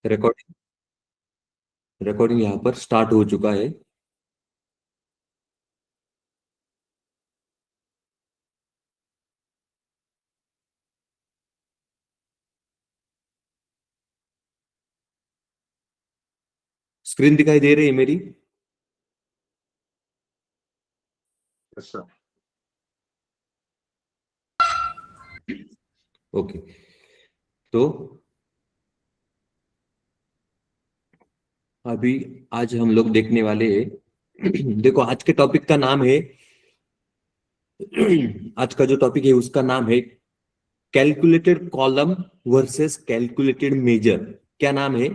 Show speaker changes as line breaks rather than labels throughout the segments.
Recording recording यहाँ पर start हो चुका है। स्क्रीन दिखाई दे रही है मेरी?
अच्छा।
ओके। तो अभी आज हम लोग देखने वाले हैं देखो, आज के टॉपिक का नाम है आज का जो टॉपिक है उसका नाम है calculated column versus calculated measure. क्या नाम है?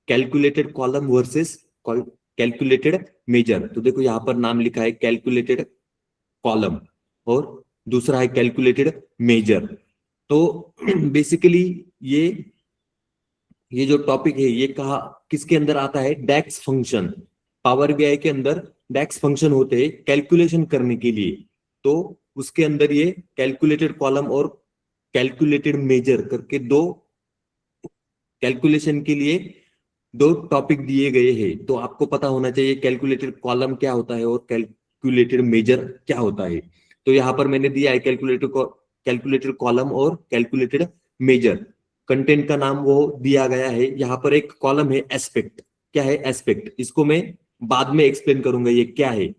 Calculated column versus calculated measure. तो देखो यहाँ पर नाम लिखा है कैलकुलेटेड कॉलम और दूसरा है कैलकुलेटेड मेजर। तो बेसिकली ये ये जो टॉपिक है ये कहा किसके अंदर आता है? डेक्स फंक्शन। पावर बीआई के अंदर डेक्स फंक्शन होते हैं कैलकुलेशन करने के लिए। तो उसके अंदर ये कैलकुलेटेड कॉलम और कैलकुलेटेड मेजर करके दो कैलकुलेशन के लिए दो टॉपिक दिए गए हैं। तो आपको पता होना चाहिए कैलकुलेटेड कॉलम क्या होता है और कैलकुलेटेड मेजर क्या होता है। तो यहाँ पर मैंने दिया है कैलकुलेटेड कॉलम और कैलकुलेटेड मेजर। कंटेंट का नाम वो दिया गया है। यहाँ पर एक कॉलम है एस्पेक्ट। क्या है एस्पेक्ट? इसको मैं बाद में एक्सप्लेन करूंगा ये क्या है।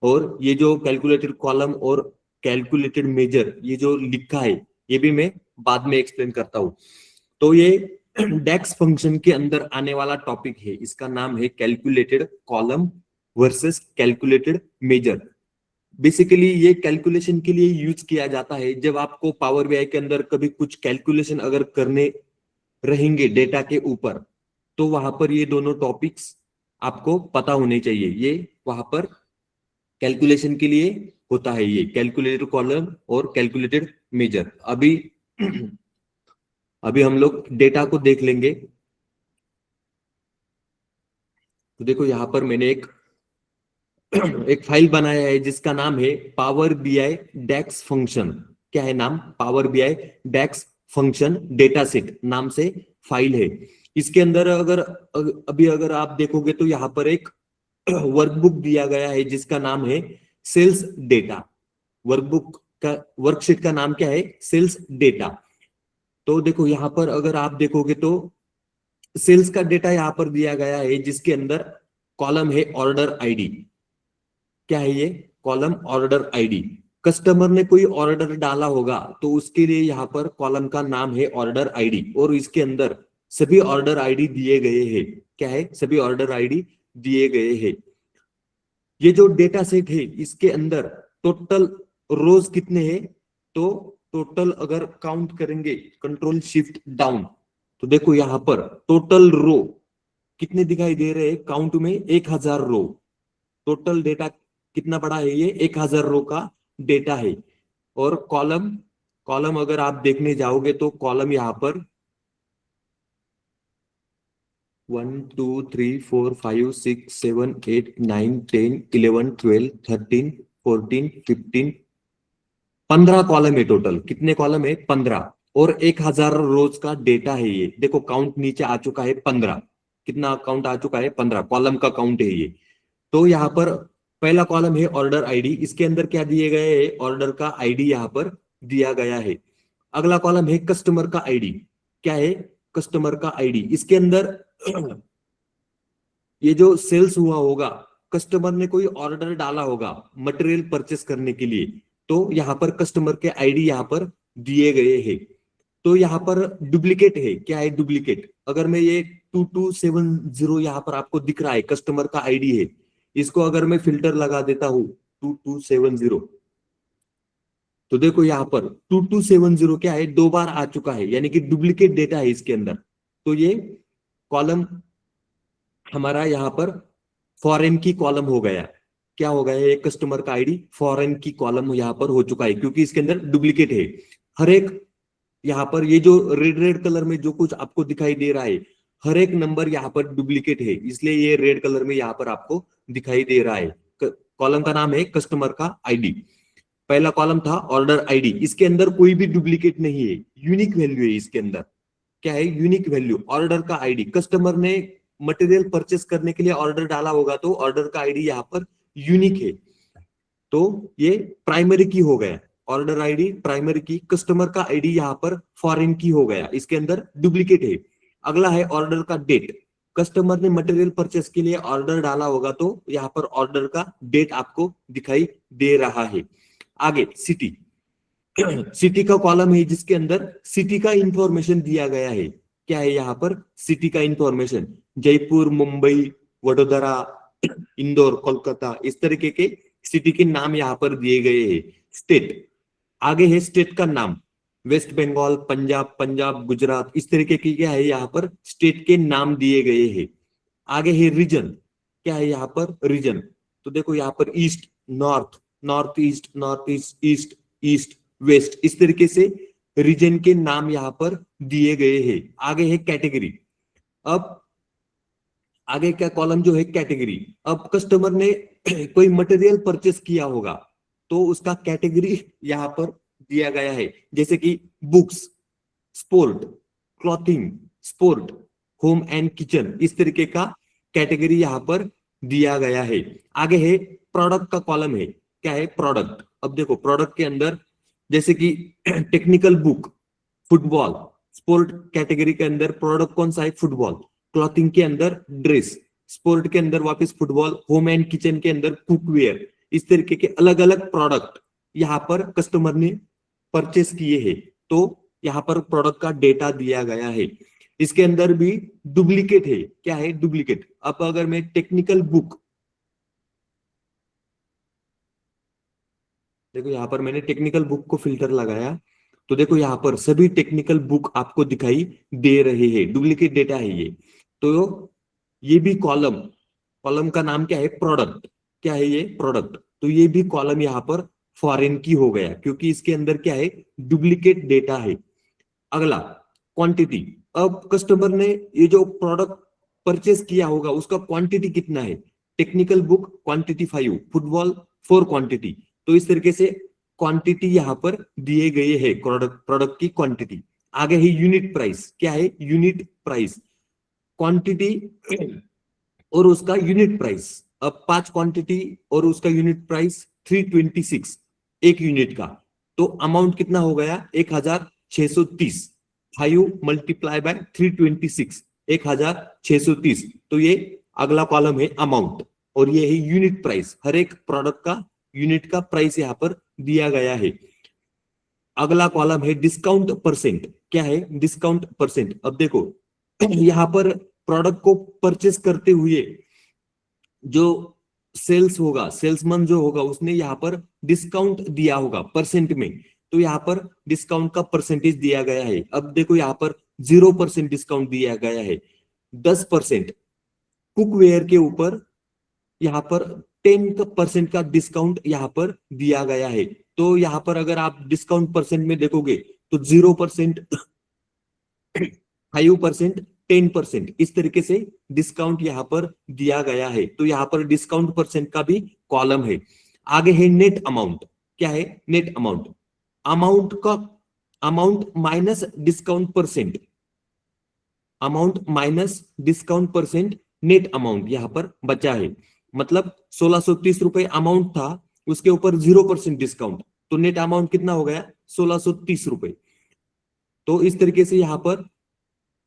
और ये जो कैलकुलेटेड कॉलम और कैलकुलेटेड मेजर ये जो लिखा है ये भी मैं बाद में एक्सप्लेन करता हूं। तो ये डेक्स फंक्शन के अंदर आने वाला टॉपिक है, इसका नाम है calculated column versus calculated measure. Basically ये कैलकुलेशन के लिए यूज किया जाता है जब आपको पावर बीआई के अंदर कभी कुछ कैलकुलेशन अगर करने रहेंगे डेटा के ऊपर, तो वहां पर ये दोनों टॉपिक्स आपको पता होने चाहिए। ये वहां पर कैलकुलेशन के लिए होता है, ये कैलकुलेटेड कॉलम और कैलकुलेटेड मेजर। अभी अभी हम लोग डेटा को देख लेंगे। तो देखो यहाँ पर मैंने एक एक फाइल बनाया है जिसका नाम है पावर बीआई डेक्स फंक्शन। क्या है नाम? Power BI DAX function data set नाम से फाइल है। इसके अंदर अगर आप देखोगे तो यहाँ पर एक वर्कबुक दिया गया है जिसका नाम है सेल्स डेटा। वर्कबुक का वर्कशीट का नाम क्या है? Sales data. तो देखो यहाँ पर अगर आप देखोगे तो सेल्स का डेटा यहाँ पर दिया गया है जिसके अंदर कॉलम है ऑर्डर आईडी। क्या है ये? Column order ID. कस्टमर ने कोई ऑर्डर डाला होगा तो उसके लिए यहाँ पर कॉलम का नाम है ऑर्डर आईडी और इसके अंदर सभी ऑर्डर आईडी दिए गए हैं। क्या है? सभी ऑर्डर आईडी दिए गए हैं। ये जो डेटा सेट है इसके अंदर टोटल रोज कितने हैं? तो टोटल अगर काउंट करेंगे कंट्रोल शिफ्ट डाउन तो देखो यहाँ पर टोटल रो कितने दिखाई दे रहे हैं? काउंट में 1000 रो। टोटल डेटा कितना बड़ा है? ये 1000 रो का डेटा है। और कॉलम कॉलम अगर आप देखने जाओगे तो कॉलम यहाँ पर 1 2 3 4 5 6 7 8 9 10 11 12 13 14 15 15 कॉलम है टोटल। कितने कॉलम है? 15। और 1000 रोज का डेटा है ये। देखो काउंट नीचे आ चुका है 15। कितना काउंट आ चुका है? 15 कॉलम का काउंट है ये। तो यहाँ पर पहला कॉलम है ऑर्डर आईडी। इसके अंदर क्या दिए गए है? ऑर्डर का आईडी यहाँ पर दिया गया है। अगला कॉलम है कस्टमर का आईडी। क्या है? कस्टमर का आईडी। इसके अंदर ये जो सेल्स हुआ होगा, कस्टमर ने कोई ऑर्डर डाला होगा मटेरियल परचेस करने के लिए, तो यहाँ पर कस्टमर के आईडी यहाँ पर दिए गए हैं। तो यहाँ पर डुप्लीकेट है। क्या है? डुप्लीकेट। अगर मैं ये 2270 यहाँ पर आपको दिख रहा है कस्टमर का आईडी है, इसको अगर मैं फिल्टर लगा देता हूं 2270 तो देखो यहाँ पर 2270 क्या है? 2 बार आ चुका है, यानी कि डुप्लीकेट डेटा है इसके अंदर। तो ये कॉलम हमारा यहाँ पर फॉरेन की कॉलम हो गया। क्या हो गया? एक कस्टमर का आईडी फॉरेन की कॉलम यहाँ पर हो चुका है क्योंकि इसके अंदर डुप्लीकेट है। हर एक यहाँ पर ये जो रेड रेड कलर में जो कुछ आपको दिखाई दे रहा है, हर एक नंबर यहाँ पर डुप्लीकेट है, इसलिए ये रेड कलर में यहाँ पर आपको दिखाई दे रहा है। कॉलम का नाम है कस्टमर का आईडी। पहला कॉलम था ऑर्डर आईडी। इसके अंदर कोई भी डुप्लीकेट नहीं है, यूनिक वैल्यू है इसके अंदर। क्या है, यूनिक वैल्यू, ऑर्डर का आईडी। कस्टमर ने मटेरियल परचेस करने के लिए ऑर्डर डाला होगा तो ऑर्डर का आईडी यहाँ पर यूनिक है, तो ये प्राइमरी की हो गया। ऑर्डर आईडी प्राइमरी की, कस्टमर का आईडी यहाँ पर फॉरेन की हो गया, इसके अंदर डुप्लीकेट है। अगला है ऑर्डर का डेट। कस्टमर ने मटेरियल परचेस के लिए ऑर्डर डाला होगा तो यहाँ पर ऑर्डर का डेट आपको दिखाई दे रहा है। आगे सिटी, सिटी का कॉलम है जिसके अंदर सिटी का इंफॉर्मेशन दिया गया है। क्या है यहाँ पर, सिटी का इंफॉर्मेशन, जयपुर, मुंबई, वडोदरा, इंदौर, कोलकाता, इस तरीके के सिटी के नाम यहाँ पर दिए गए हैं। स्टेट, आगे है स्टेट का नाम, वेस्ट बंगाल, पंजाब, पंजाब, गुजरात, इस तरीके की क्या है यहाँ पर स्टेट के नाम दिए गए हैं। आगे है रीजन, क्या है यहाँ पर रीजन, तो देखो यहाँ पर east, north, north east, north east, east, east, west, इस तरीके से रीजन के नाम यहाँ पर दिए गए हैं। आगे है कैटेगरी। अब आगे क्या कॉलम जो है कैटेगरी, अब कस्टमर ने कोई मटेरियल परचेस किया होगा तो उसका कैटेगरी यहाँ पर दिया गया है, जैसे कि books, sport, clothing, sport, home and kitchen, इस तरीके का कैटेगरी यहाँ पर दिया गया है। आगे है प्रोडक्ट का कॉलम है, क्या है प्रोडक्ट। अब देखो प्रोडक्ट के अंदर जैसे कि technical book, football, sport category के अंदर प्रोडक्ट कौन सा है, फुटबॉल। क्लॉथिंग के अंदर ड्रेस, स्पोर्ट के अंदर वापस फुटबॉल, होम एंड किचन के अंदर कुकवेयर, इस तरीके के अलग अलग प्रोडक्ट यहाँ पर कस्टमर ने परचेस किए हैं, तो यहाँ पर प्रोडक्ट का डेटा दिया गया है। इसके अंदर भी डुप्लीकेट है, क्या है डुप्लीकेट। अब अगर मैं टेक्निकल बुक, देखो यहाँ पर मैंने टेक्निकल बुक को फिल्टर लगाया तो देखो यहाँ पर सभी टेक्निकल बुक आपको दिखाई दे रहे हैं, डुप्लीकेट डेटा है ये। तो ये भी कॉलम, कॉलम का नाम क्या है, प्रोडक्ट, क्या है ये प्रोडक्ट, तो ये भी कॉलम यहाँ पर फॉरेन की हो गया क्योंकि इसके अंदर क्या है, डुप्लीकेट डेटा है। अगला क्वांटिटी, अब कस्टमर ने ये जो प्रोडक्ट परचेस किया होगा उसका क्वांटिटी कितना है, technical book quantity 5, football 4 quantity, तो इस तरीके से क्वांटिटी यहाँ पर दिए गए हैं, प्रोडक्ट की क्वांटिटी। आगे है यूनिट प्राइस, क्या है यूनिट प्राइस, क्वांटिटी और उसका यूनिट प्राइस। अब 5 क्वांटिटी और उसका यूनिट प्राइस 326 एक यूनिट का, तो अमाउंट कितना हो गया 1630, 5 मल्टीप्लाई बाय 326, 1630, तो ये अगला कॉलम है अमाउंट, और ये है यूनिट प्राइस, हर एक प्रोडक्ट का यूनिट का प्राइस यहाँ पर दिया गया है। अगला कॉलम है डिस्काउंट परसेंट, क्या है डिस्काउंट परसेंट। अब देखो यहाँ पर प्रोडक्ट को परचेस करते हुए जो सेल्स होगा, सेल्समैन जो होगा उसने यहाँ पर डिस्काउंट दिया होगा परसेंट में, तो यहाँ पर डिस्काउंट का परसेंटेज दिया गया है। अब देखो यहाँ पर 0% डिस्काउंट दिया गया है, 10% कुकवेयर के ऊपर यहाँ पर 10% का डिस्काउंट यहाँ पर दिया गया है। तो यहाँ पर अगर आप डिस्काउंट परसेंट में देखोगे तो 0%, 5%, 10%, इस तरीके से डिस्काउंट यहाँ पर दिया गया है, तो यहाँ पर डिस्काउंट परसेंट का भी कॉलम है। आगे है नेट अमाउंट, क्या है नेट अमाउंट, अमाउंट का amount minus discount percent, amount minus discount percent, net amount यहाँ पर बचा है। मतलब 1630 रुपए अमाउंट था, उसके ऊपर 0% डिस्काउंट, तो नेट अमाउंट कितना हो गया 1630 रुपए। तो इस तरीके से यहाँ पर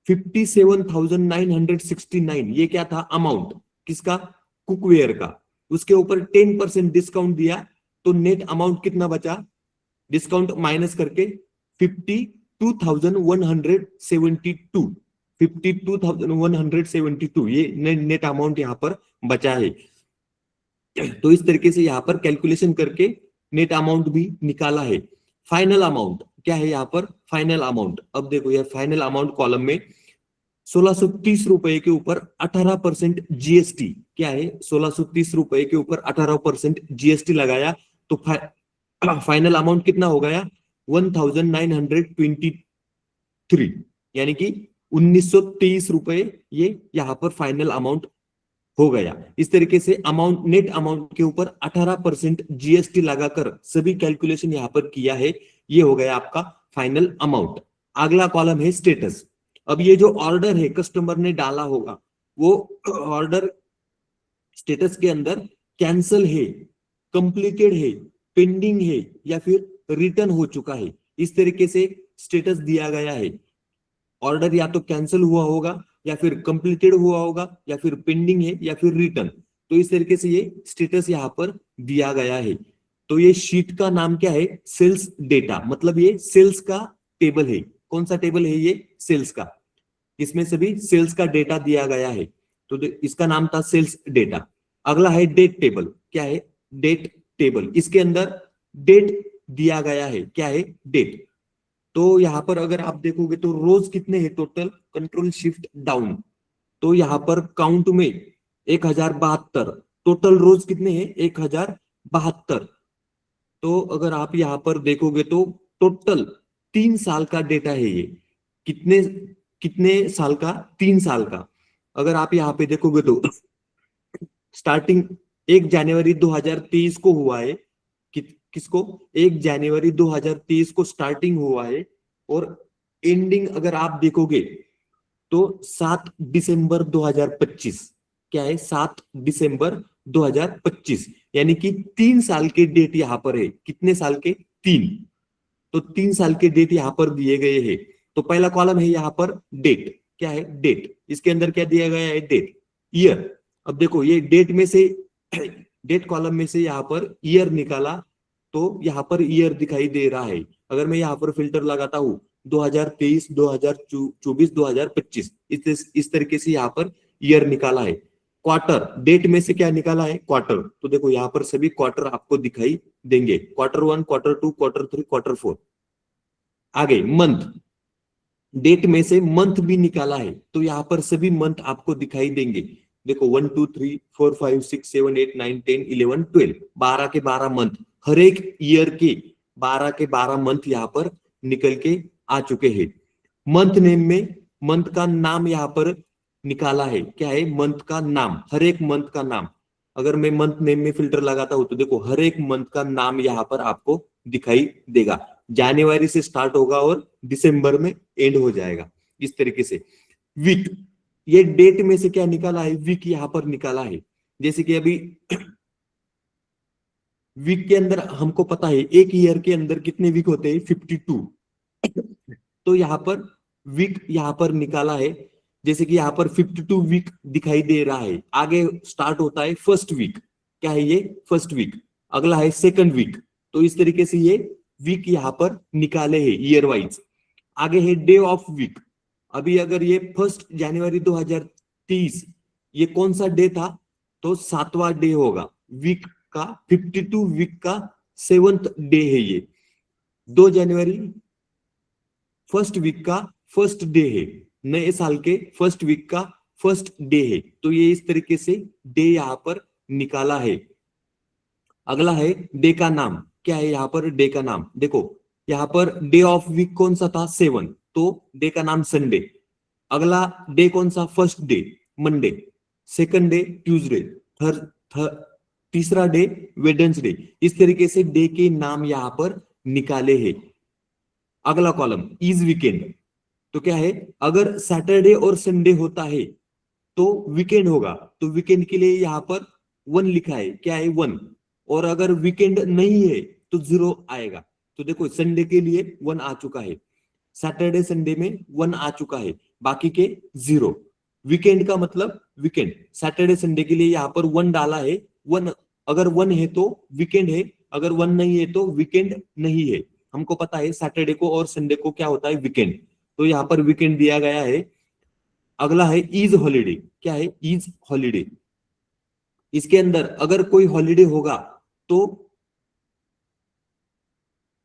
57,969 ये क्या था अमाउंट, किसका कुकवेयर का, उसके ऊपर 10% डिस्काउंट दिया तो नेट अमाउंट कितना बचा, डिस्काउंट माइनस करके 52,172, 52,172 ये नेट अमाउंट यहाँ पर बचा है। तो इस तरीके से यहाँ पर कैलकुलेशन करके नेट अमाउंट भी निकाला है। फाइनल अमाउंट क्या है यहाँ पर, फाइनल अमाउंट, अब देखो यार फाइनल अमाउंट कॉलम में 1630 रुपए के ऊपर 18% जीएसटी, क्या है 1630 रुपए के ऊपर 18% जीएसटी लगाया, तो फाइनल अमाउंट कितना हो गया 1923, यानी कि 1923 रुपए ये यहाँ पर फाइनल अमाउंट हो गया। इस तरीके से अमाउंट, नेट अमाउंट के ऊपर 18% जीएसटी लगाकर सभी कैलकुलेशन यहाँ पर किया है, ये हो गया आपका फाइनल अमाउंट। अगला कॉलम है स्टेटस। अब ये जो ऑर्डर है कस्टमर ने डाला होगा, वो ऑर्डर स्टेटस के अंदर कैंसल है, कंप्लीटेड है, पेंडिंग है या फिर रिटर्न हो चुका है, इस तरीके से स्टेटस दिया गया है। ऑर्डर या तो कैंसिल हुआ होगा या फिर कंप्लीटेड हुआ होगा या फिर पेंडिंग है या फिर रिटर्न, तो इस तरीके से ये स्टेटस यहाँ पर दिया गया है। तो ये शीट का नाम क्या है? सेल्स डेटा, मतलब ये सेल्स का टेबल है। कौन सा टेबल है ये? सेल्स का। इसमें सभी सेल्स का डेटा दिया गया है, तो इसका नाम था सेल्स डेटा। अगला है डेट टेबल। क्या है? Date table. इसके अंदर डेट दिया गया है। क्या है? डेट। तो यहाँ पर अगर आप देखोगे तो रोज कितने हैं टोटल, कंट्रोल शिफ्ट डाउन, तो यहाँ पर काउंट में 1072, टोटल रोज कितने हैं? 1072। तो अगर आप यहाँ पर देखोगे तो टोटल 3 साल का डेटा है ये। कितने कितने साल का? 3 साल का। अगर आप यहाँ पे देखोगे तो स्टार्टिंग 1 जनवरी 2023 को हुआ है। किसको? 1 जनवरी 2023 को स्टार्टिंग हुआ है, और एंडिंग अगर आप देखोगे तो 7 दिसंबर 2025। क्या है? 7 दिसंबर 2025, यानी कि 3 साल के डेट यहाँ पर है। कितने साल के? 3। तो 3 साल के डेट यहाँ पर दिए गए हैं। तो पहला कॉलम है यहाँ पर डेट। क्या है? डेट। इसके अंदर क्या दिया गया है? डेट। ईयर। अब देखो ये डेट में से डेट कॉलम में से यहाँ पर ईयर निकाला, तो यहाँ पर ईयर दिखाई दे रहा है। अगर मैं यहाँ पर फिल्टर लगाता हूँ 2023, 2024, 2025, इस तरीके से यहाँ पर ईयर निकाला है। क्वार्टर, डेट में से क्या निकाला है? क्वार्टर। तो देखो यहाँ पर सभी क्वार्टर आपको दिखाई देंगे, Q1, Q2, Q3, Q4। आगे मंथ, डेट में से मंथ भी निकाला है, तो यहाँ पर सभी मंथ आपको दिखाई देंगे। देखो 1 2 3 4 5 6 7 8 9 10 11 12, 12 के 12 मंथ, हर एक ईयर के 12 के 12 मंथ यहाँ पर निकल के आ चुके हैं। मंथ नेम में मंथ का नाम यहाँ पर निकाला है। क्या है? मंथ का नाम, हर एक मंथ का नाम। अगर मैं मंथ नेम में फिल्टर लगाता हूं तो देखो हर एक मंथ का नाम यहाँ पर आपको दिखाई देगा। जनवरी से स्टार्ट होगा और दिसंबर में एंड हो जाएगा, इस तरीके से। वीक, ये डेट में से क्या निकाला है? वीक यहाँ पर निकाला है। जैसे कि अभी वीक के अंदर हमको पता है एक ईयर के अंदर कितने वीक होते हैं? 52। तो यहाँ पर वीक यहाँ पर निकाला है। जैसे कि यहाँ पर 52 वीक दिखाई दे रहा है। आगे स्टार्ट होता है फर्स्ट वीक। क्या है ये? First week. अगला है सेकंड वीक। तो इस तरीके से ये वीक यहाँ पर निकाले हैं ईयर वाइज। आगे है डे ऑफ वीक। अभी अगर ये 1 जनवरी 2023, ये कौन सा डे था? तो 7वां डे होगा वीक का। 52 वीक का 7th डे है ये। 2 जनवरी फर्स्ट वीक का फर्स्ट डे है, नए साल के फर्स्ट वीक का फर्स्ट डे है। तो ये इस तरीके से डे यहाँ पर निकाला है। अगला है डे का नाम। क्या है यहाँ पर? डे का नाम। देखो यहाँ पर डे ऑफ वीक कौन सा था? 7, तो डे का नाम संडे। अगला डे कौन सा? First day Monday, second day Tuesday, तीसरा डे वेडनेसडे। इस तरीके से डे के नाम यहाँ पर निकाले हैं। अगला कॉलम इज वीकेंड। तो क्या है? अगर सैटरडे और संडे होता है तो वीकेंड होगा, तो वीकेंड के लिए यहाँ पर 1 लिखा है। क्या है? 1। और अगर वीकेंड नहीं है तो 0 आएगा। तो देखो संडे के लिए 1 आ चुका है, सैटरडे संडे में 1 आ चुका है, बाकी के 0। वीकेंड का मतलब वीकेंड, सैटरडे संडे के लिए यहाँ पर 1 डाला है। 1 अगर 1 है तो वीकेंड है, अगर 1 नहीं है तो वीकेंड नहीं है। हमको पता है सैटरडे को और संडे को क्या होता है? वीकेंड। तो यहाँ पर वीकेंड दिया गया है। अगला है इज हॉलीडे। क्या है? Is holiday. इसके अंदर अगर कोई हॉलीडे होगा तो,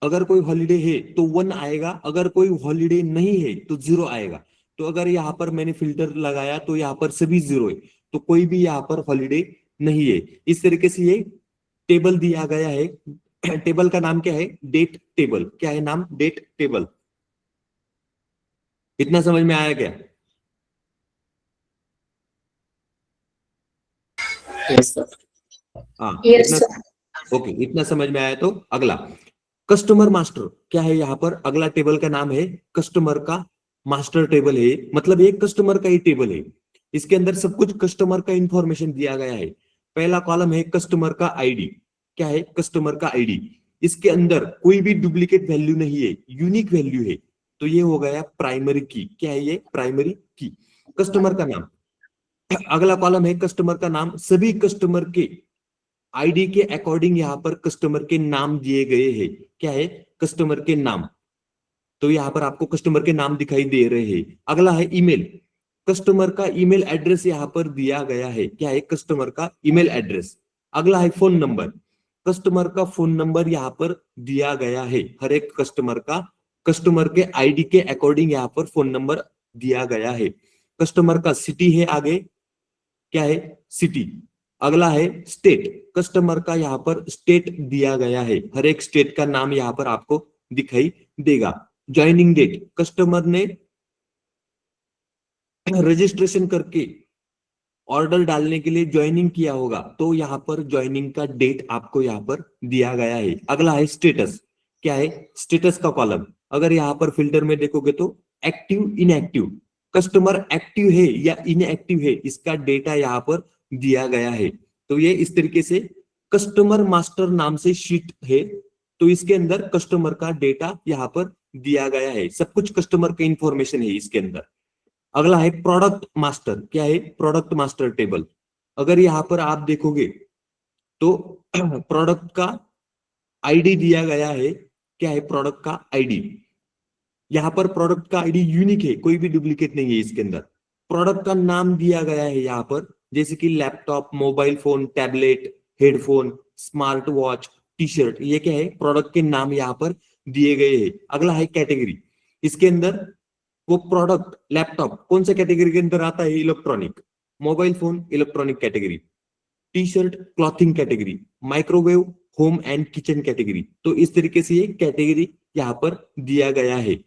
अगर कोई हॉलीडे है तो 1 आएगा, अगर कोई हॉलीडे नहीं है तो 0 आएगा। तो अगर यहाँ पर मैंने फिल्टर लगाया तो यहाँ पर सभी 0 है, तो कोई भी यहाँ पर हॉलीडे नहीं है। इस तरीके से ये टेबल दिया गया है। टेबल का नाम क्या है? Date table. क्या है नाम? Date table. इतना समझ में आया क्या?
Yes sir.
हाँ
यस
इतना। ओके, इतना समझ में आया तो अगला कस्टमर मास्टर। क्या है यहाँ पर? अगला टेबल का नाम है कस्टमर का मास्टर टेबल है, मतलब एक कस्टमर का ही टेबल है, इसके अंदर सब कुछ कस्टमर का इंफॉर्मेशन दिया गया है। पहला कॉलम है कस्टमर का आईडी, क्या है कस्टमर का आईडी, इसके अंदर कोई भी डुप्लीकेट वैल्यू नहीं है, यूनिक वैल्यू है, तो ये हो गया प्राइमरी की, क्या है ये प्राइमरी की। कस्टमर का नाम, अगला कॉलम है कस्टमर का नाम, सभी कस्टमर के आईडी के अकॉर्डिंग यहाँ पर कस्टमर के नाम दिए गए हैं, क्या है कस्टमर के नाम, तो यहाँ पर आपको कस्टमर के नाम दिखाई दे रहे हैं। अगला है ईमेल, कस्टमर का ईमेल एड्रेस यहाँ पर दिया गया है, क्या है कस्टमर का ईमेल एड्रेस। अगला है फोन नंबर, कस्टमर का फोन नंबर यहाँ पर दिया गया है, हर एक कस्टमर का कस्टमर के आईडी के अकॉर्डिंग यहाँ पर फोन नंबर दिया गया है। कस्टमर का सिटी है आगे, क्या है सिटी। अगला है स्टेट, कस्टमर का यहाँ पर स्टेट दिया गया है, हर एक स्टेट का नाम यहाँ पर आपको दिखाई देगा। ज्वाइनिंग डेट, कस्टमर ने रजिस्ट्रेशन करके ऑर्डर डालने के लिए ज्वाइनिंग किया होगा, तो यहाँ पर ज्वाइनिंग का डेट आपको यहाँ पर दिया गया है। अगला है स्टेटस, क्या है स्टेटस का कॉलम, अगर यहाँ पर फिल्टर में देखोगे तो एक्टिव इनएक्टिव, कस्टमर एक्टिव है या इनएक्टिव है, इसका डेटा यहाँ पर दिया गया है। तो ये इस तरीके से कस्टमर मास्टर नाम से शीट है, तो इसके अंदर कस्टमर का डेटा यहाँ पर दिया गया है, सब कुछ कस्टमर का इंफॉर्मेशन है इसके अंदर। अगला है प्रोडक्ट मास्टर, क्या है प्रोडक्ट मास्टर टेबल, अगर यहाँ पर आप देखोगे तो प्रोडक्ट का आईडी दिया गया है, क्या है प्रोडक्ट का आईडी, यहाँ पर प्रोडक्ट का आईडी यूनिक है, कोई भी डुप्लीकेट नहीं है इसके अंदर। प्रोडक्ट का नाम दिया गया है यहाँ पर, जैसे कि laptop, mobile phone, tablet, headphone, smart watch, T shirt, ये क्या है प्रोडक्ट के नाम यहाँ पर दिए गए हैं। अगला है कैटेगरी, इसके अंदर वो प्रोडक्ट लैपटॉप कौन सा कैटेगरी के अंदर आता है, electronic, mobile phone electronic category, T shirt clothing category, microwave home and kitchen category, तो इस तरीके से ये कैटेगरी यहाँ पर दिया गया है।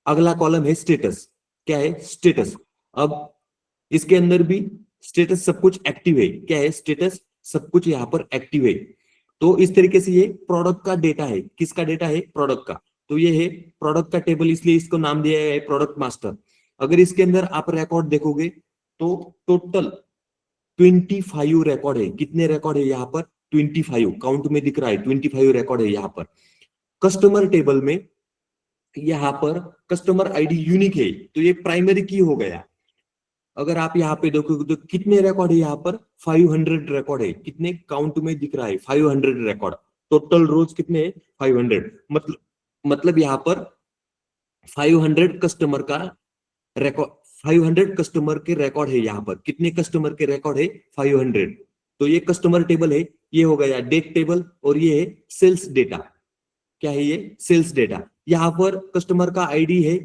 अगला कॉलम है स्टेटस, क्या है स्टेटस, अब इसके अंदर भी स्टेटस सब कुछ एक्टिव है, क्या है स्टेटस सब कुछ यहाँ पर एक्टिव है। तो इस तरीके से ये प्रोडक्ट का डेटा है, किसका डेटा है प्रोडक्ट का, तो ये है प्रोडक्ट का टेबल, इसलिए इसको नाम दिया गया है प्रोडक्ट मास्टर। अगर इसके अंदर आप रिकॉर्ड देखोगे तो टोटल 25 रिकॉर्ड है, कितने रिकॉर्ड है यहाँ पर 25, काउंट में दिख रहा है 25 रिकॉर्ड है यहाँ पर। कस्टमर टेबल में यहाँ पर कस्टमर आईडी यूनिक है, तो ये प्राइमरी की हो गया। अगर आप यहाँ पे देखोगे तो कितने रिकॉर्ड है यहाँ पर 500 रिकॉर्ड है, कितने काउंट में दिख रहा है 500 रिकॉर्ड, टोटल रोज कितने 500, मतलब यहाँ पर 500 कस्टमर का रिकॉर्ड, 500 कस्टमर के रिकॉर्ड है, यहाँ पर कितने कस्टमर के रिकॉर्ड है 500। तो ये कस्टमर टेबल है, ये हो गया डेट टेबल, और ये है सेल्स डेटा, क्या है ये सेल्स डेटा। यहाँ पर कस्टमर का आईडी है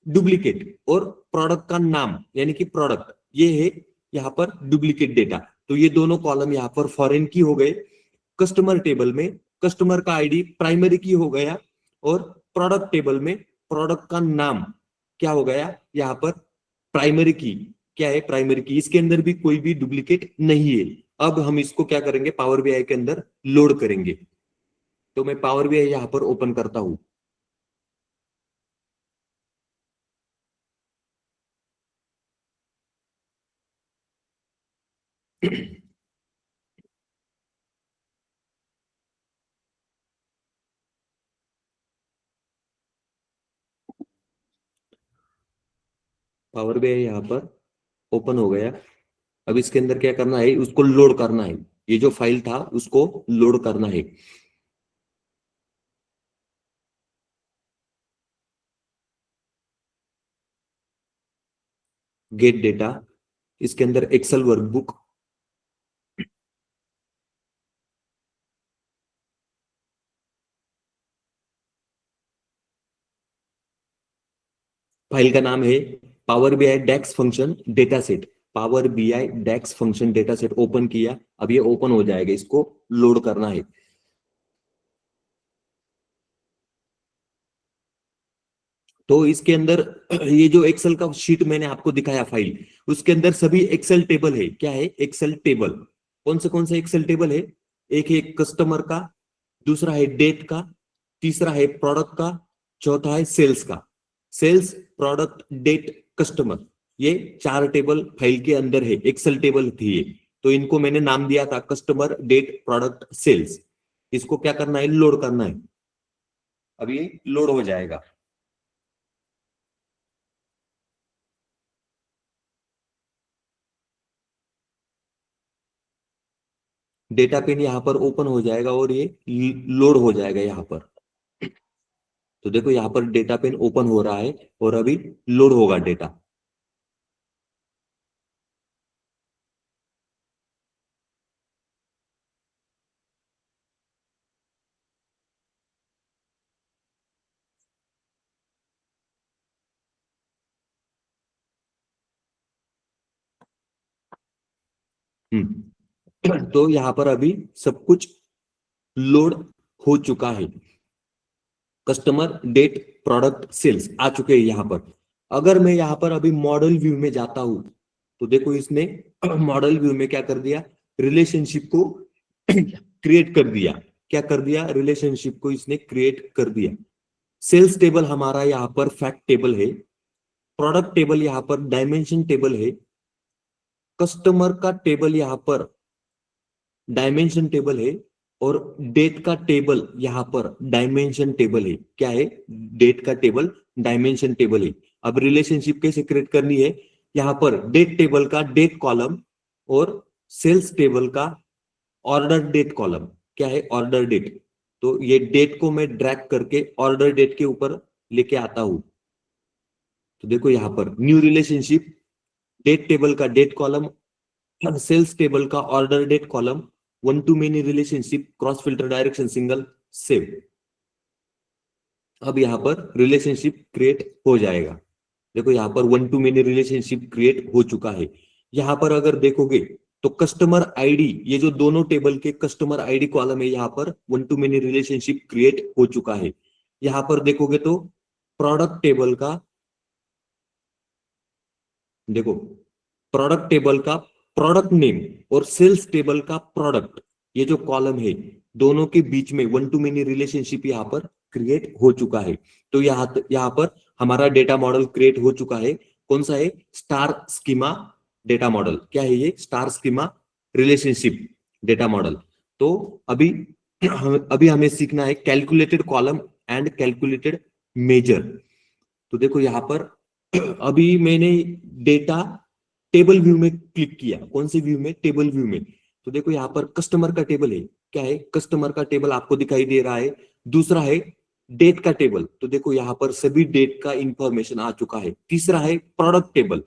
डुप्लीकेट, और प्रोडक्ट का नाम यानी कि प्रोडक्ट ये है यहाँ पर डुप्लीकेट डेटा, तो ये दोनों कॉलम यहाँ पर फॉरेन की हो गए। कस्टमर टेबल में कस्टमर का आईडी प्राइमरी की हो गया, और प्रोडक्ट टेबल में प्रोडक्ट का नाम क्या हो गया यहाँ पर प्राइमरी की, क्या है प्राइमरी की, इसके अंदर भी कोई भी डुप्लीकेट नहीं है। अब हम इसको क्या करेंगे पावर बीआई के अंदर लोड करेंगे, तो मैं पावर बीआई यहाँ पर ओपन करता हूं। पावर बीआई यहाँ पर ओपन हो गया। अब इसके अंदर क्या करना है, उसको लोड करना है, ये जो फाइल था उसको लोड करना है। गेट डेटा, इसके अंदर एक्सेल वर्कबुक, फाइल का नाम है power BI DAX function data set, power BI DAX function data set open किया, अब ये ओपन हो जाएगा, इसको लोड करना है। तो इसके अंदर ये जो एक्सेल का शीट मैंने आपको दिखाया फाइल, उसके अंदर सभी एक्सेल टेबल है, क्या है एक्सेल टेबल, कौन से एक्सेल टेबल है, एक है कस्टमर का, दूसरा है डेट का, तीसरा है प्रोडक्ट का, चौथा है सेल्स का, सेल्स, प्रोडक्ट, डेट, कस्टमर, ये 4 टेबल फाइल के अंदर है, एक्सेल टेबल थी ये। तो इनको मैंने नाम दिया था कस्टमर, डेट, प्रोडक्ट, सेल्स। इसको क्या करना है, लोड करना है। अब ये लोड हो जाएगा। डेटा पेन यहाँ पर ओपन हो जाएगा और ये लोड हो जाएगा यहाँ पर। तो देखो यहाँ पर डेटा पेन ओपन हो रहा है और अभी लोड होगा डेटा। तो यहाँ पर अभी सब कुछ लोड हो चुका है। कस्टमर, डेट, प्रोडक्ट, सेल्स आ चुके हैं यहाँ पर। अगर मैं यहाँ पर अभी मॉडल व्यू में जाता हूं तो देखो इसने मॉडल व्यू में क्या कर दिया, रिलेशनशिप को क्रिएट कर दिया। क्या कर दिया, रिलेशनशिप को इसने क्रिएट कर दिया। सेल्स टेबल हमारा यहाँ पर फैक्ट टेबल है, प्रोडक्ट टेबल यहाँ पर डायमेंशन टेबल है, कस्टमर का टेबल यहाँ पर डायमेंशन टेबल है, और डेट का टेबल यहाँ पर डायमेंशन टेबल है। क्या है, डेट का टेबल डायमेंशन टेबल है। अब रिलेशनशिप कैसे क्रिएट करनी है, यहाँ पर डेट टेबल का डेट कॉलम और सेल्स टेबल का ऑर्डर डेट कॉलम। क्या है, ऑर्डर डेट। तो ये डेट को मैं ड्रैग करके ऑर्डर डेट के ऊपर लेके आता हूं। तो देखो यहाँ पर न्यू रिलेशनशिप, डेट टेबल का डेट कॉलम, सेल्स टेबल का order date column, one to many relationship, cross filter direction single, save. अब यहाँ पर रिलेशनशिप क्रिएट हो जाएगा। देखो यहाँ पर one to many relationship create हो चुका है। यहाँ पर अगर देखोगे तो कस्टमर आईडी, ये जो दोनों टेबल के कस्टमर आईडी कॉलम है, यहाँ पर one to many relationship create हो चुका है। यहाँ पर देखोगे तो प्रोडक्ट टेबल का, देखो प्रोडक्ट टेबल का प्रोडक्ट नेम और सेल्स टेबल का प्रोडक्ट, ये जो कॉलम है, दोनों के बीच में वन टू मेनी रिलेशनशिप यहाँ पर क्रिएट हो चुका है। तो यहाँ पर हमारा डेटा मॉडल क्रिएट हो चुका है। कौन सा है, स्टार स्कीमा डेटा मॉडल। क्या है ये, star schema relationship data model. तो अभी हमें सीखना है calculated column and calculated measure. तो देखो यहाँ पर अभी मैंने डेटा टेबल व्यू में क्लिक किया। कौन से व्यू में, टेबल व्यू में। तो देखो यहाँ पर कस्टमर का टेबल है। क्या है, कस्टमर का टेबल आपको दिखाई दे रहा है। दूसरा है डेट का टेबल। तो देखो यहाँ पर सभी डेट का इंफॉर्मेशन आ चुका है। तीसरा है प्रोडक्ट टेबल,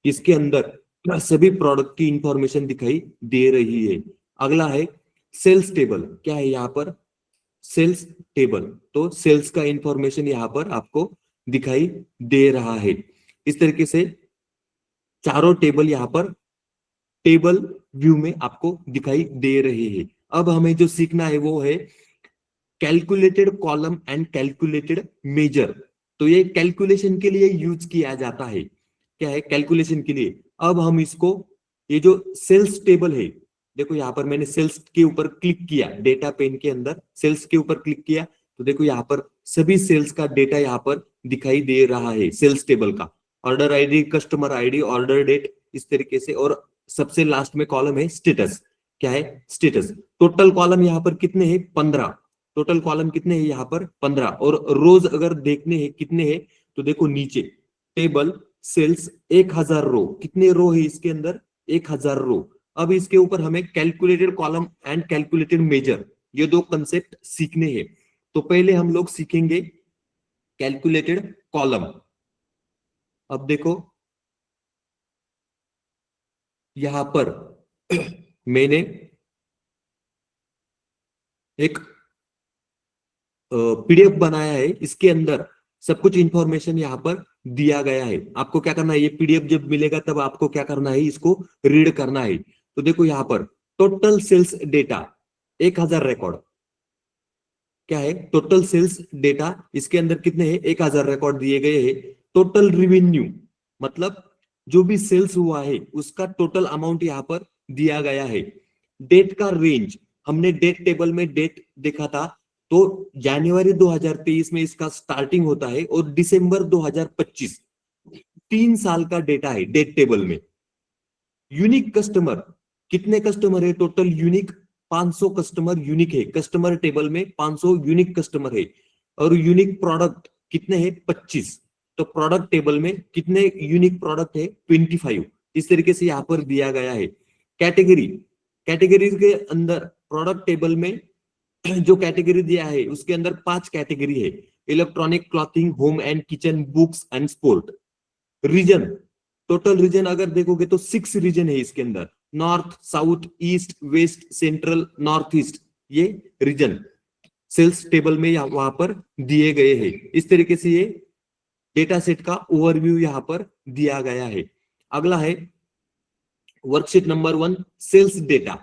इसके अंदर सभी प्रोडक्ट की इंफॉर्मेशन दिखाई दे रही है। अगला है सेल्स टेबल। क्या है यहाँ पर, सेल्स टेबल। तो सेल्स का इंफॉर्मेशन यहाँ पर आपको दिखाई दे रहा है। इस तरीके से चारों टेबल यहाँ पर टेबल व्यू में आपको दिखाई दे रहे हैं। अब हमें जो सीखना है वो है calculated column and calculated measure. तो ये कैलकुलेशन के लिए यूज किया जाता है। क्या है, कैलकुलेशन के लिए। अब हम इसको, ये जो सेल्स टेबल है, देखो यहाँ पर मैंने सेल्स के ऊपर क्लिक किया, डेटा पेन के अंदर सेल्स के ऊपर क्लिक किया। तो देखो यहाँ पर सभी सेल्स का डेटा यहाँ पर दिखाई दे रहा है, सेल्स टेबल का। Order ID, customer ID, order date, इस तरीके से। और सबसे लास्ट में कॉलम है स्टेटस। क्या है, स्टेटस। टोटल कॉलम यहाँ पर कितने हैं, 15। टोटल कॉलम कितने हैं यहाँ पर, 15। और रोज अगर देखने हैं कितने हैं, तो देखो नीचे टेबल सेल्स 1000 रो। कितने रो है इसके अंदर, 1000 रो। अब इसके ऊपर हमें calculated column and calculated measure, ये दो कंसेप्ट सीखने हैं। तो पहले हम लोग सीखेंगे कैलकुलेटेड कॉलम। अब देखो यहां पर मैंने एक पीडीएफ बनाया है, इसके अंदर सब कुछ इंफॉर्मेशन यहाँ पर दिया गया है। आपको क्या करना है, ये पीडीएफ जब मिलेगा तब आपको क्या करना है, इसको रीड करना है। तो देखो यहाँ पर टोटल सेल्स डेटा 1000 रिकॉर्ड। क्या है, टोटल सेल्स डेटा, इसके अंदर कितने हैं, 1000 रिकॉर्ड दिए गए हैं। टोटल रिवेन्यू, मतलब जो भी सेल्स हुआ है उसका टोटल अमाउंट यहाँ पर दिया गया है। डेट का रेंज, हमने डेट टेबल में डेट देखा था तो जनवरी 2023 में इसका स्टार्टिंग होता है और दिसंबर 2025 3 साल का डेटा है डेट टेबल में। यूनिक कस्टमर कितने कस्टमर है टोटल? यूनिक 500 कस्टमर यूनिक है, कस्टमर टेबल में 500 यूनिक कस्टमर है। और यूनिक प्रोडक्ट कितने हैं? 25। तो प्रोडक्ट टेबल में कितने यूनिक प्रोडक्ट है? 25। इस तरीके से यहाँ पर दिया गया है। कैटेगरी, कैटेगरी के अंदर प्रोडक्ट टेबल में जो कैटेगरी दिया है उसके अंदर 5 कैटेगरी है, electronic, clothing, home and kitchen, books and sport. Region, total region अगर देखोगे तो 6 रीजन है इसके अंदर, north, south, east, west, central, north east, ये रीजन सेल्स टेबल में वहां पर दिए गए हैं। इस तरीके से ये डेटा सेट का ओवरव्यू यहाँ पर दिया गया है। अगला है वर्कशीट नंबर 1 सेल्स डेटा।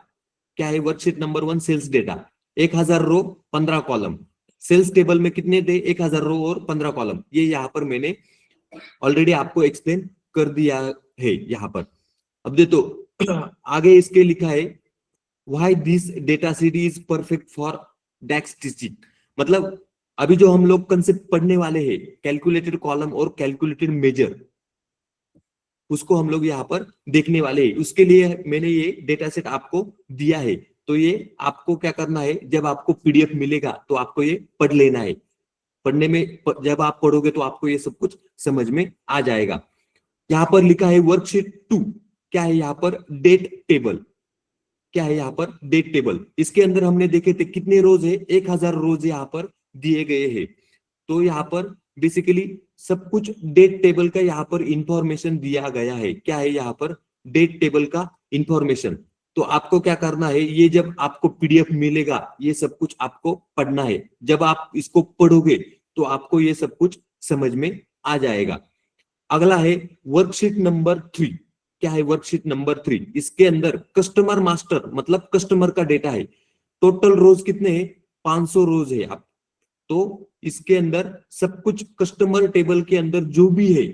क्या है worksheet number 1? Sales data. 1000 row 15 column. Sales table में कितने थे? 1000 रो और 15 कॉलम। ये यहाँ पर मैंने ऑलरेडी आपको एक्सप्लेन कर दिया है यहाँ पर। अब देखो आगे इसके लिखा है why this data sheet is perfect for DAX teaching. मतलब अभी जो हम लोग कंसेप्ट पढ़ने वाले हैं कैलकुलेटेड कॉलम और कैलकुलेटेड मेजर, उसको हम लोग यहाँ पर देखने वाले हैं। उसके लिए मैंने ये डेटा सेट आपको दिया है। तो ये आपको क्या करना है, जब आपको पीडीएफ मिलेगा तो आपको ये पढ़ लेना है। पढ़ने में जब आप पढ़ोगे तो आपको ये सब कुछ समझ में आ जाएगा। यहाँ पर लिखा है वर्कशीट 2। क्या है यहाँ पर? Date table. क्या है यहाँ पर? Date table. इसके अंदर हमने देखे थे कितने रोज है? 1000 रोज यहाँ पर दिए गए हैं। तो यहाँ पर बेसिकली सब कुछ डेट टेबल का यहाँ पर इंफॉर्मेशन दिया गया है। क्या है यहाँ पर? डेट टेबल का इंफॉर्मेशन। तो आपको क्या करना है, ये जब आपको पीडीएफ मिलेगा ये सब कुछ आपको पढ़ना है। जब आप इसको पढ़ोगे तो आपको ये सब कुछ समझ में आ जाएगा। अगला है वर्कशीट नंबर 3। क्या है वर्कशीट नंबर 3? इसके अंदर कस्टमर मास्टर मतलब कस्टमर का डेटा है। टोटल रोज कितने हैं? 500 रोज है। आप तो इसके अंदर सब कुछ कस्टमर टेबल के अंदर जो भी है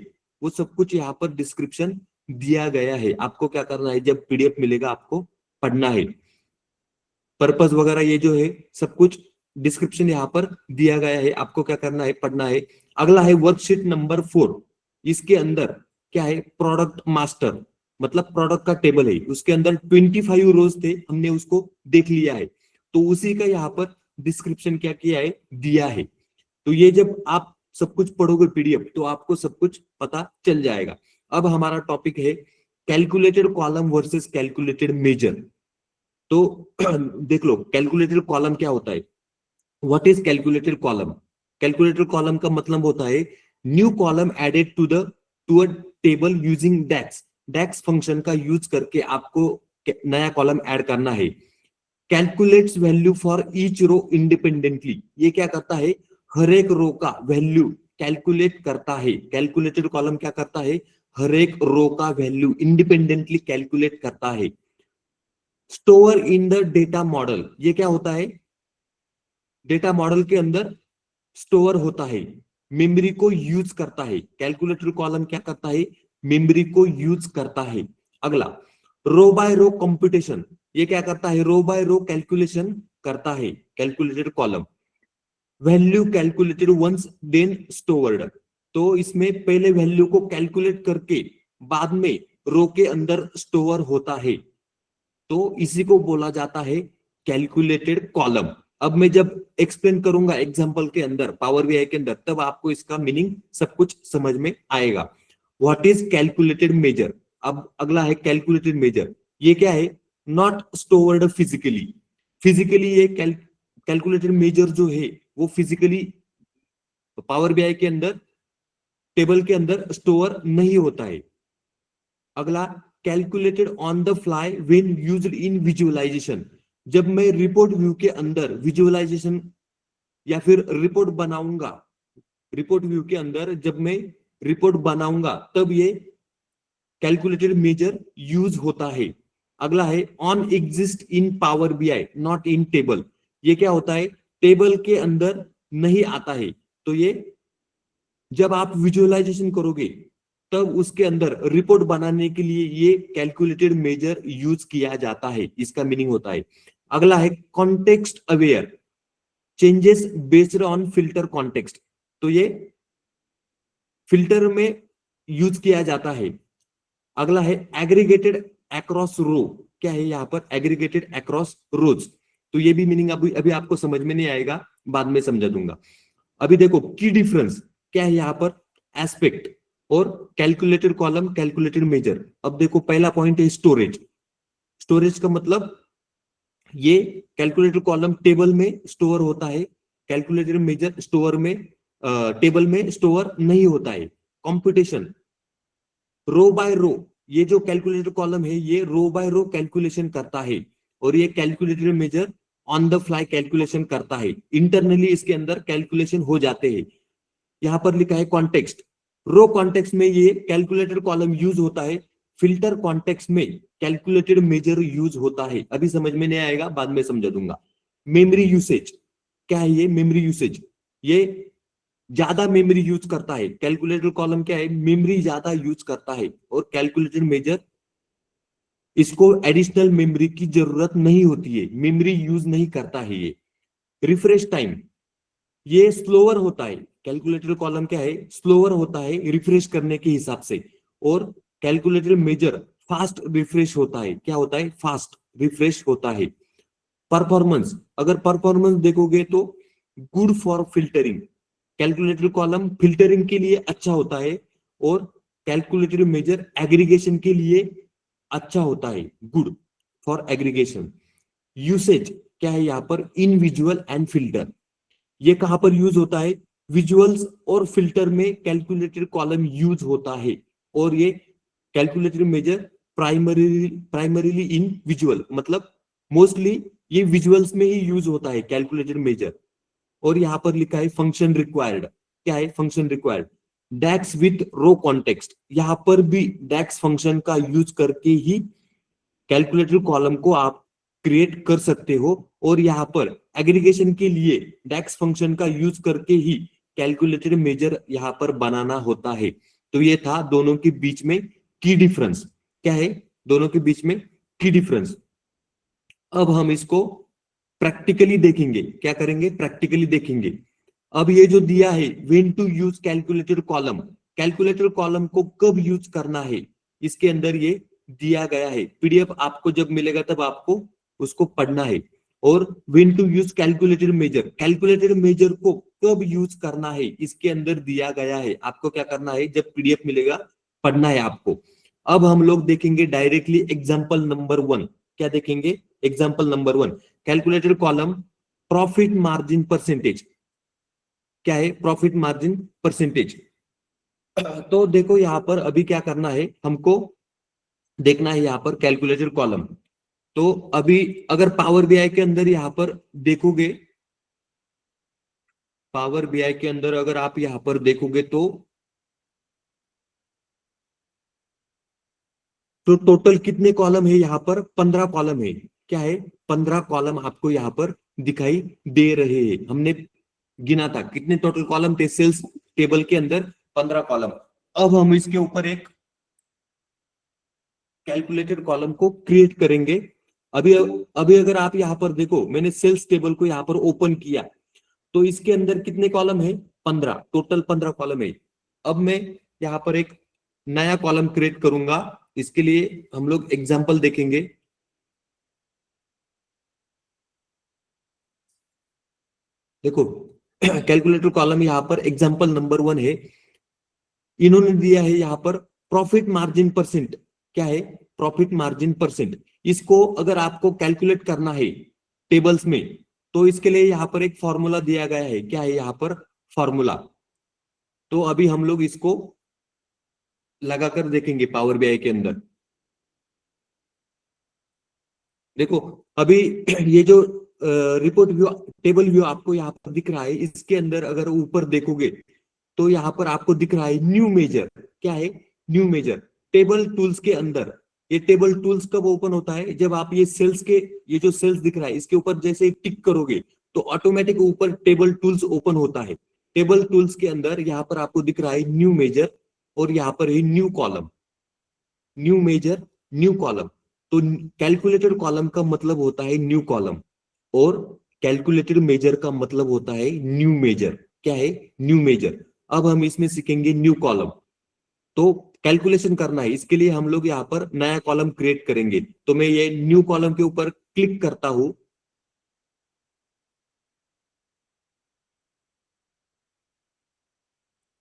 वो सब कुछ यहाँ पर डिस्क्रिप्शन दिया गया है। आपको क्या करना है, जब पीडीएफ मिलेगा आपको पढ़ना है। पर्पस वगैरह ये जो है सब कुछ डिस्क्रिप्शन यहाँ पर दिया गया है। आपको क्या करना है, पढ़ना है। अगला है वर्कशीट नंबर 4। इसके अंदर क्या है? प्रोडक्ट मास्टर मतलब प्रोडक्ट का टेबल है। उसके अंदर 25 रोज थे, हमने उसको देख लिया है। तो उसी का यहाँ पर डिस्क्रिप्शन क्या किया है, दिया है। तो ये जब आप सब कुछ पढ़ोगे पीडीएफ तो आपको सब कुछ पता चल जाएगा। अब हमारा टॉपिक है calculated column versus calculated measure. तो देख लो कैलकुलेटेड कॉलम क्या होता है। What is calculated column? Calculated column का मतलब होता है new column added to a table using DAX. DAX function का यूज करके आपको नया कॉलम ऐड करना है। Calculates value for each row independently. ये क्या करता है, हर एक रो का वैल्यू कैलकुलेट करता है। कैलकुलेटेड कॉलम क्या करता है, हर एक रो का वैल्यू इंडिपेंडेंटली कैलकुलेट करता है। Store in the data model. ये क्या होता है, डेटा मॉडल के अंदर स्टोर होता है, मेमोरी को यूज करता है। कैलकुलेटेड कॉलम क्या करता है, मेमोरी को यूज करता है। अगला रो बाय रो कंप्यूटेशन। ये क्या करता है, रो बाय रो कैलकुलेशन करता है calculated column. Value calculated once then stored. तो इसमें पहले वैल्यू को कैलकुलेट करके बाद में रो के अंदर स्टोर होता है। तो इसी को बोला जाता है कैलकुलेटेड कॉलम। अब मैं जब एक्सप्लेन करूंगा एग्जांपल के अंदर पावर बीआई के अंदर, तब आपको इसका मीनिंग सब कुछ समझ में आएगा। What is calculated measure? अब अगला है कैलकुलेटेड मेजर। ये क्या है, नॉट स्टोर्ड फिजिकली। फिजिकली ये कैलकुलेटेड मेजर जो है वो फिजिकली पावर बीआई के अंदर टेबल के अंदर स्टोर नहीं होता है। अगला calculated on the fly when used in visualization. जब मैं रिपोर्ट व्यू के अंदर विजुअलाइजेशन या फिर रिपोर्ट बनाऊंगा, रिपोर्ट व्यू के अंदर जब मैं रिपोर्ट बनाऊंगा तब ये कैलकुलेटेड मेजर यूज होता है। अगला है on exist in power BI not in table. ये क्या होता है, टेबल के अंदर नहीं आता है। तो ये जब आप विजुअलाइजेशन करोगे तब उसके अंदर रिपोर्ट बनाने के लिए ये कैलकुलेटेड मेजर यूज किया जाता है, इसका मीनिंग होता है। अगला है context aware. Changes based on filter context, तो ये फिल्टर में यूज किया जाता है। अगला है एग्रीगेटेड अक्रॉस रो, क्या है यहाँ पर एग्रीगेटेड अक्रॉस रोज, तो ये भी मीनिंग अभी अभी आपको समझ में नहीं आएगा, बाद में समझा दूंगा। अभी देखो की डिफरेंस क्या है यहाँ पर, एस्पेक्ट और कैलकुलेटेड कॉलम कैलकुलेटेड मेजर। अब देखो पहला पॉइंट है स्टोरेज। स्टोरेज का मतलब ये कैलकुलेटेड कॉलम टेबल में स्टोर होता है, कैलकुलेटेड मेजर स्टोर में टेबल में स्टोर नहीं होता है। कंप्यूटेशन रो बाय रो, ये जो कैलकुलेटेड कॉलम है ये रो बाय रो कैलकुलेशन करता है, और ये calculated major on the fly calculation करता है, इंटरनली इसके अंदर कैलकुलेशन हो जाते हैं। यहाँ पर लिखा है कॉन्टेक्स्ट, रो कॉन्टेक्स्ट में ये कैलकुलेटेड कॉलम यूज होता है, फिल्टर कॉन्टेक्स्ट में कैलकुलेटेड मेजर यूज होता है। अभी समझ में नहीं आएगा, बाद में समझा दूंगा। मेमोरी यूसेज, क्या है ये मेमोरी यूसेज, ये ज्यादा मेमोरी यूज करता है। कैलकुलेटेड कॉलम क्या है, मेमोरी ज्यादा यूज करता है, और कैलकुलेटेड मेजर इसको एडिशनल मेमोरी की जरूरत नहीं होती है, मेमोरी यूज नहीं करता है ये। रिफ्रेश टाइम, ये स्लोअर होता है, कैलकुलेटेड कॉलम क्या है स्लोअर होता है रिफ्रेश करने के हिसाब से, और कैलकुलेटेड मेजर फास्ट रिफ्रेश होता है, क्या होता है फास्ट रिफ्रेश होता है। परफॉर्मेंस, अगर परफॉर्मेंस देखोगे तो good for filtering, calculated column filtering के लिए अच्छा होता है, और कैलकुलेटेड मेजर एग्रीगेशन के लिए अच्छा होता है, गुड फॉर एग्रीगेशन। यूसेज क्या है यहाँ पर, इन विजुअल एंड फिल्टर, ये कहां पर यूज होता है, विजुअल्स और फिल्टर में कैलकुलेटेड कॉलम यूज होता है, और ये calculated measure primarily in visual, मतलब मोस्टली ये विजुअल्स में ही यूज होता है कैलकुलेटेड मेजर। और यहाँ पर लिखा है फंक्शन रिक्वायर्ड, क्या है function required, DAX with row context, यहाँ पर भी डेक्स फंक्शन का यूज करके ही कैलकुलेटेड कॉलम को आप क्रिएट कर सकते हो, और यहाँ पर एग्रीगेशन के लिए डेक्स फंक्शन का यूज करके ही कैलकुलेटेड मेजर यहाँ पर बनाना होता है। तो ये था दोनों के बीच में की डिफरेंस, क्या है दोनों के बीच में की डिफरेंस। अब हम इसको प्रैक्टिकली देखेंगे, क्या करेंगे प्रैक्टिकली देखेंगे। अब ये जो दिया है when to use calculated column, calculated column को कब यूज करना है, इसके अंदर ये दिया गया है। पीडीएफ आपको जब मिलेगा तब आपको उसको पढ़ना है। और when to use calculated measure, calculated measure को कब यूज करना है इसके अंदर दिया गया है, आपको क्या करना है जब पीडीएफ मिलेगा पढ़ना है आपको। अब हम लोग देखेंगे डायरेक्टली एग्जाम्पल नंबर 1, क्या देखेंगे example number 1, calculated column profit margin percentage, क्या है प्रॉफिट मार्जिन परसेंटेज। तो देखो यहाँ पर अभी क्या करना है हमको, देखना है यहाँ पर कैलकुलेटेड कॉलम। तो अभी अगर पावर बीआई के अंदर यहाँ पर देखोगे, पावर बीआई के अंदर अगर आप यहाँ पर देखोगे तो टोटल कितने कॉलम है यहाँ पर, 15 कॉलम है, क्या है 15 कॉलम आपको यहाँ पर दिखाई दे रहे हैं। हमने गिना था कितने टोटल कॉलम थे सेल्स टेबल के अंदर, 15 कॉलम। अब हम इसके ऊपर एक कैलकुलेटेड कॉलम को क्रिएट करेंगे। अभी अभी अगर आप यहाँ पर देखो मैंने सेल्स टेबल को यहाँ पर ओपन किया, तो इसके अंदर कितने कॉलम है 15, टोटल 15 कॉलम है। अब मैं यहाँ पर एक नया कॉलम क्रिएट करूंगा, इसके लिए हम लोग एग्जांपल देखेंगे। देखो कैलकुलेटेड कॉलम यहाँ पर एग्जांपल नंबर 1 है, इन्होंने दिया है यहाँ पर प्रॉफिट मार्जिन परसेंट, क्या है प्रॉफिट मार्जिन परसेंट। इसको अगर आपको कैलकुलेट करना है टेबल्स में, तो इसके लिए यहाँ पर एक फॉर्मूला दिया गया है, क्या है यहाँ पर फॉर्मूला। तो अभी हम लोग इसको लगाकर देखेंगे पावर बीआई के अंदर। देखो अभी ये जो रिपोर्ट व्यू टेबल व्यू आपको यहाँ पर दिख रहा है, इसके अंदर अगर ऊपर देखोगे तो यहाँ पर आपको दिख रहा है न्यू मेजर, क्या है न्यू मेजर। टेबल टूल्स के अंदर, ये टेबल टूल्स कब ओपन होता है, जब आप ये सेल्स के, ये जो सेल्स दिख रहा है इसके ऊपर जैसे टिक करोगे तो ऑटोमेटिक ऊपर टेबल टूल्स ओपन होता है। टेबल टूल्स के अंदर यहाँ पर आपको दिख रहा है न्यू मेजर, और यहाँ पर है new column, new measure new column. तो कैलकुलेटेड कॉलम का मतलब होता है न्यू कॉलम, और कैलकुलेटेड मेजर का मतलब होता है न्यू मेजर। क्या है? New measure. अब हम इसमें सीखेंगे न्यू कॉलम। तो कैलकुलेशन करना है, इसके लिए हम लोग यहाँ पर नया कॉलम क्रिएट करेंगे। तो मैं ये न्यू कॉलम के ऊपर क्लिक करता हूं।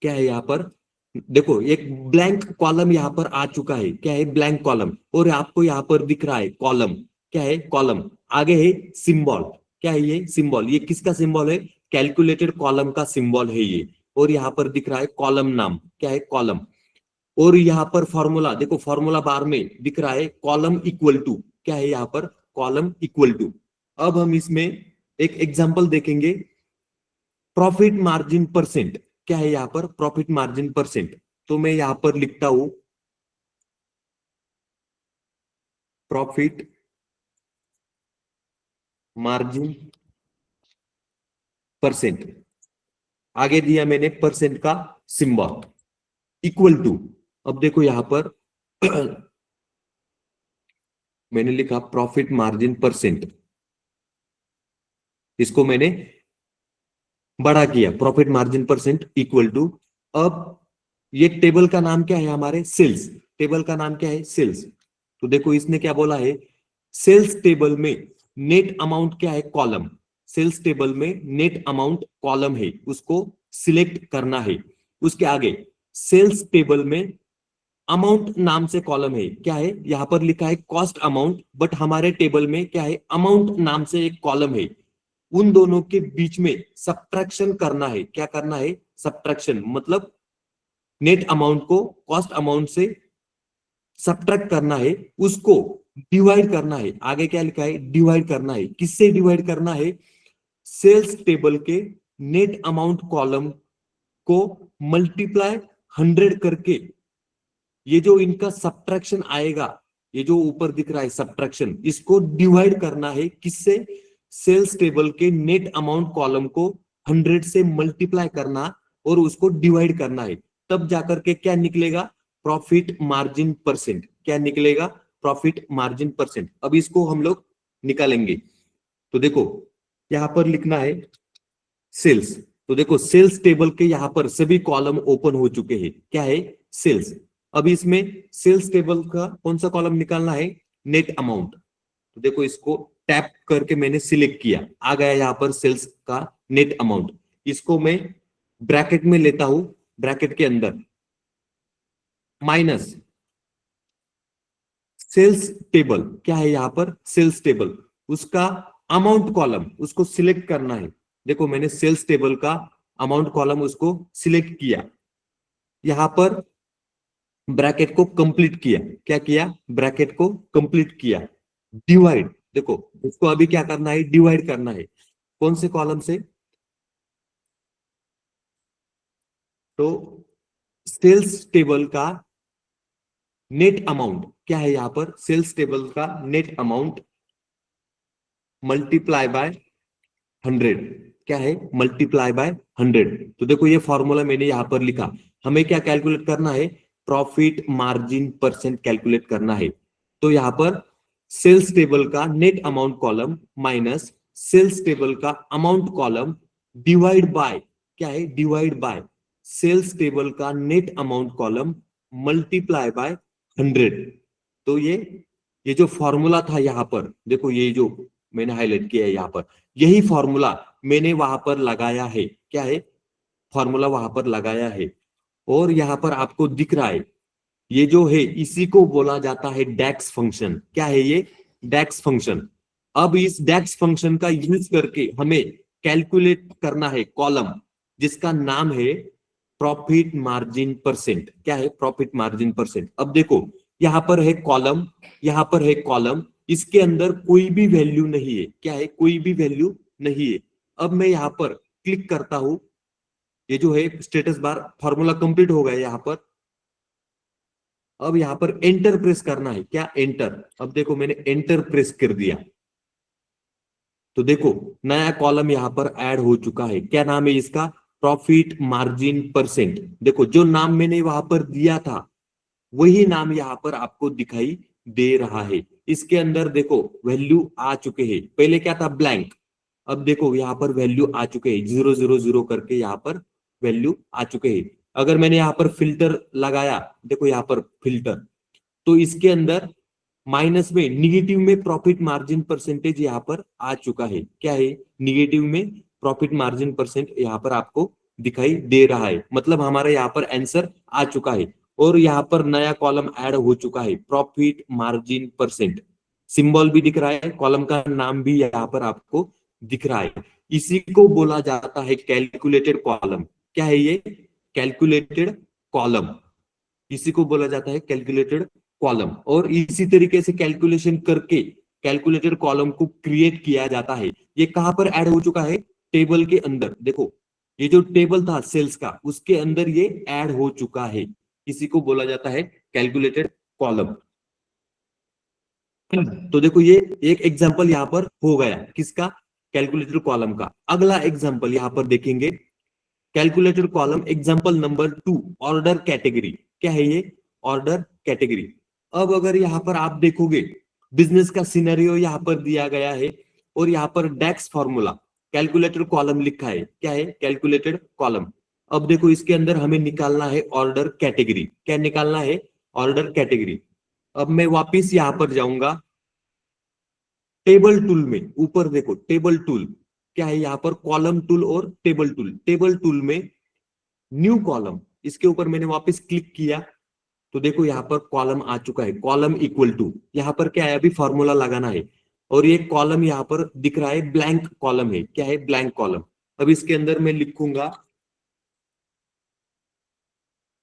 क्या है यहाँ पर? देखो एक ब्लैंक कॉलम यहाँ पर आ चुका है। क्या है? Blank column. और आपको यहाँ पर दिख रहा है कॉलम। क्या है? कॉलम। आगे है सिंबल। क्या है ये? सिंबल। ये किसका सिंबल है? कैलकुलेटेड कॉलम का सिंबल है ये। और यहाँ पर दिख रहा है कॉलम नाम। क्या है? कॉलम। और यहाँ पर फॉर्मूला देखो, फॉर्मूला बार में दिख रहा है कॉलम इक्वल टू। क्या है यहाँ पर? Column equal to. अब हम इसमें एक एग्जांपल देखेंगे, प्रॉफिट मार्जिन परसेंट। क्या है यहाँ पर? Profit margin percent. तो मैं यहां पर लिखता हूं प्रॉफिट मार्जिन परसेंट। आगे दिया मैंने परसेंट का सिंबल, इक्वल टू। अब देखो यहां पर मैंने लिखा प्रॉफिट मार्जिन परसेंट, इसको मैंने बड़ा किया, profit margin percent equal to. अब ये टेबल का नाम क्या है? हमारे सेल्स। टेबल का नाम क्या है? सेल्स। तो देखो इसने क्या बोला है, सेल्स टेबल में नेट अमाउंट क्या है? कॉलम। सेल्स टेबल में नेट अमाउंट कॉलम है, उसको सिलेक्ट करना है। उसके आगे सेल्स टेबल में अमाउंट नाम से कॉलम है। क्या है? यहां पर लिखा है कॉस्ट अमाउंट, बट हमारे टेबल में क्या है? अमाउंट नाम से एक कॉलम है। उन दोनों के बीच में सब्ट्रैक्शन करना है। क्या करना है? सब्ट्रैक्शन, मतलब नेट अमाउंट को कॉस्ट अमाउंट से सब्ट्रैक्ट करना है, उसको डिवाइड करना है। आगे क्या लिखा है? डिवाइड करना है। किससे डिवाइड करना है? सेल्स टेबल के नेट अमाउंट कॉलम को मल्टीप्लाई 100 करके ये जो इनका सब्ट्रैक्शन आएगा, ये जो ऊपर दिख रहा है सब्ट्रैक्शन, इसको डिवाइड करना है। किससे? सेल्स टेबल के नेट अमाउंट कॉलम को 100 से मल्टीप्लाई करना और उसको डिवाइड करना है। तब जाकर के क्या निकलेगा? Profit margin percent. क्या निकलेगा? Profit margin percent. अब इसको हम लोग निकालेंगे। तो देखो यहां पर लिखना है सेल्स। तो देखो सेल्स टेबल के यहां पर सभी कॉलम ओपन हो चुके हैं। क्या है? सेल्स। अब इसमें सेल्स टेबल का कौन सा कॉलम निकालना है? Net amount. तो देखो इसको टैप करके मैंने सिलेक्ट किया, आ गया यहां पर सेल्स का नेट अमाउंट। इसको मैं ब्रैकेट में लेता हूं, ब्रैकेट के अंदर माइनस सेल्स टेबल। क्या है यहां पर? सेल्स टेबल, उसका अमाउंट कॉलम, उसको सिलेक्ट करना है। देखो मैंने सेल्स टेबल का अमाउंट कॉलम उसको सिलेक्ट किया, यहां पर ब्रैकेट को कंप्लीट किया। क्या किया? ब्रैकेट को कंप्लीट किया। डिवाइड, देखो इसको अभी क्या करना है? डिवाइड करना है। कौन से कॉलम से? तो सेल्स टेबल का नेट अमाउंट। क्या है यहां पर? सेल्स टेबल का नेट अमाउंट मल्टीप्लाई बाय 100। क्या है? Multiply by 100। तो देखो ये फॉर्मूला मैंने यहां पर लिखा। हमें क्या कैलकुलेट करना है? प्रॉफिट मार्जिन परसेंट कैलकुलेट करना है। तो यहां पर सेल्स टेबल का net amount column minus sales table का अमाउंट कॉलम डिवाइड बाय, क्या है? डिवाइड बाय सेल्स टेबल का net amount column multiply by 100। तो ये जो फॉर्मूला था यहां पर, देखो ये जो मैंने हाईलाइट किया है यहां पर, यही फॉर्मूला मैंने वहां पर लगाया है। क्या है? फॉर्मूला वहां पर लगाया है। और यहां पर आपको दिख रहा है ये जो है, इसी को बोला जाता है डेक्स फंक्शन। क्या है ये? डेक्स फंक्शन। अब इस डेक्स फंक्शन का यूज करके हमें कैलकुलेट करना है कॉलम जिसका नाम है प्रॉफिट मार्जिन परसेंट। क्या है? Profit margin percent. अब देखो यहां पर है कॉलम, यहां पर है कॉलम, इसके अंदर कोई भी वैल्यू नहीं है। क्या है? कोई भी वैल्यू नहीं है। अब मैं यहां पर क्लिक करता हूं, ये जो है स्टेटस बार, फॉर्मूला कंप्लीट हो गया यहां पर। अब यहां पर एंटर प्रेस करना है। क्या? एंटर। अब देखो मैंने एंटर प्रेस कर दिया, तो देखो नया कॉलम यहां पर ऐड हो चुका है। क्या नाम है इसका? Profit margin percent. देखो जो नाम मैंने वहां पर दिया था वही नाम यहां पर आपको दिखाई दे रहा है। इसके अंदर देखो वैल्यू आ चुके हैं। पहले क्या था? ब्लैंक। अब देखो यहाँ पर वैल्यू आ चुके हैं, 000 करके यहाँ पर वैल्यू आ चुके हैं। अगर मैंने यहाँ पर फिल्टर लगाया, देखो यहाँ पर फिल्टर, तो इसके अंदर माइनस में, निगेटिव में प्रॉफिट मार्जिन परसेंटेज यहाँ पर आ चुका है। क्या है? निगेटिव में प्रॉफिट मार्जिन परसेंट यहाँ पर आपको दिखाई दे रहा है, मतलब हमारा यहाँ पर आंसर आ चुका है। और यहाँ पर नया कॉलम ऐड हो चुका है, प्रॉफिट मार्जिन परसेंट, सिंबल भी दिख रहा है, कॉलम का नाम भी यहाँ पर आपको दिख रहा है। इसी को बोला जाता है कैलकुलेटेड कॉलम। क्या है ये? कैलकुलेटेड कॉलम, इसी को बोला जाता है कैलकुलेटेड कॉलम। और इसी तरीके से कैलकुलेशन करके कैलकुलेटेड कॉलम को क्रिएट किया जाता है। ये कहां पर ऐड हो चुका है? टेबल के अंदर। देखो ये जो टेबल था सेल्स का, उसके अंदर ये ऐड हो चुका है, इसी को बोला जाता है कैलकुलेटेड कॉलम। तो देखो ये एक एग्जांपल यहाँ पर हो गया, किसका? कैलकुलेटेड कॉलम का। अगला एग्जांपल यहाँ पर देखेंगे, calculated column example number 2, order category. क्या है ये? Order category. अब अगर यहाँ पर आप देखोगे, बिजनेस का सिनेरियो यहाँ पर दिया गया है और यहाँ पर डेक्स फॉर्मूला, कैलकुलेटेड कॉलम लिखा है। क्या है? Calculated column. अब देखो इसके अंदर हमें निकालना है ऑर्डर कैटेगरी। क्या निकालना है? Order category. अब मैं वापिस यहां पर जाऊंगा टेबल टूल में, ऊपर देखो टेबल टूल। क्या है? यहाँ पर कॉलम टूल और टेबल टूल। टेबल टूल में न्यू कॉलम, इसके ऊपर मैंने वापस क्लिक किया तो देखो यहाँ पर कॉलम आ चुका है, कॉलम इक्वल टू, यहाँ पर क्या है? अभी फॉर्मूला लगाना है और ये कॉलम यहाँ पर दिख रहा है, ब्लैंक कॉलम है। क्या है? Blank column. अब इसके अंदर मैं लिखूंगा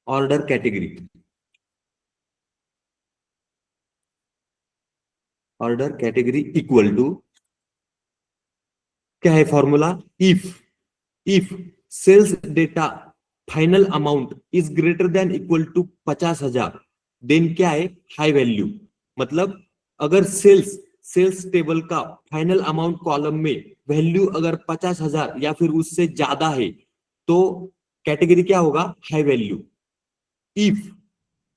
order category. Order category equal to, क्या है formula? If sales data final amount is greater than equal to 50,000, then क्या है? High value. मतलब अगर सेल्स टेबल का फाइनल अमाउंट कॉलम में वैल्यू अगर 50,000 या फिर उससे ज्यादा है तो कैटेगरी क्या होगा? High value. If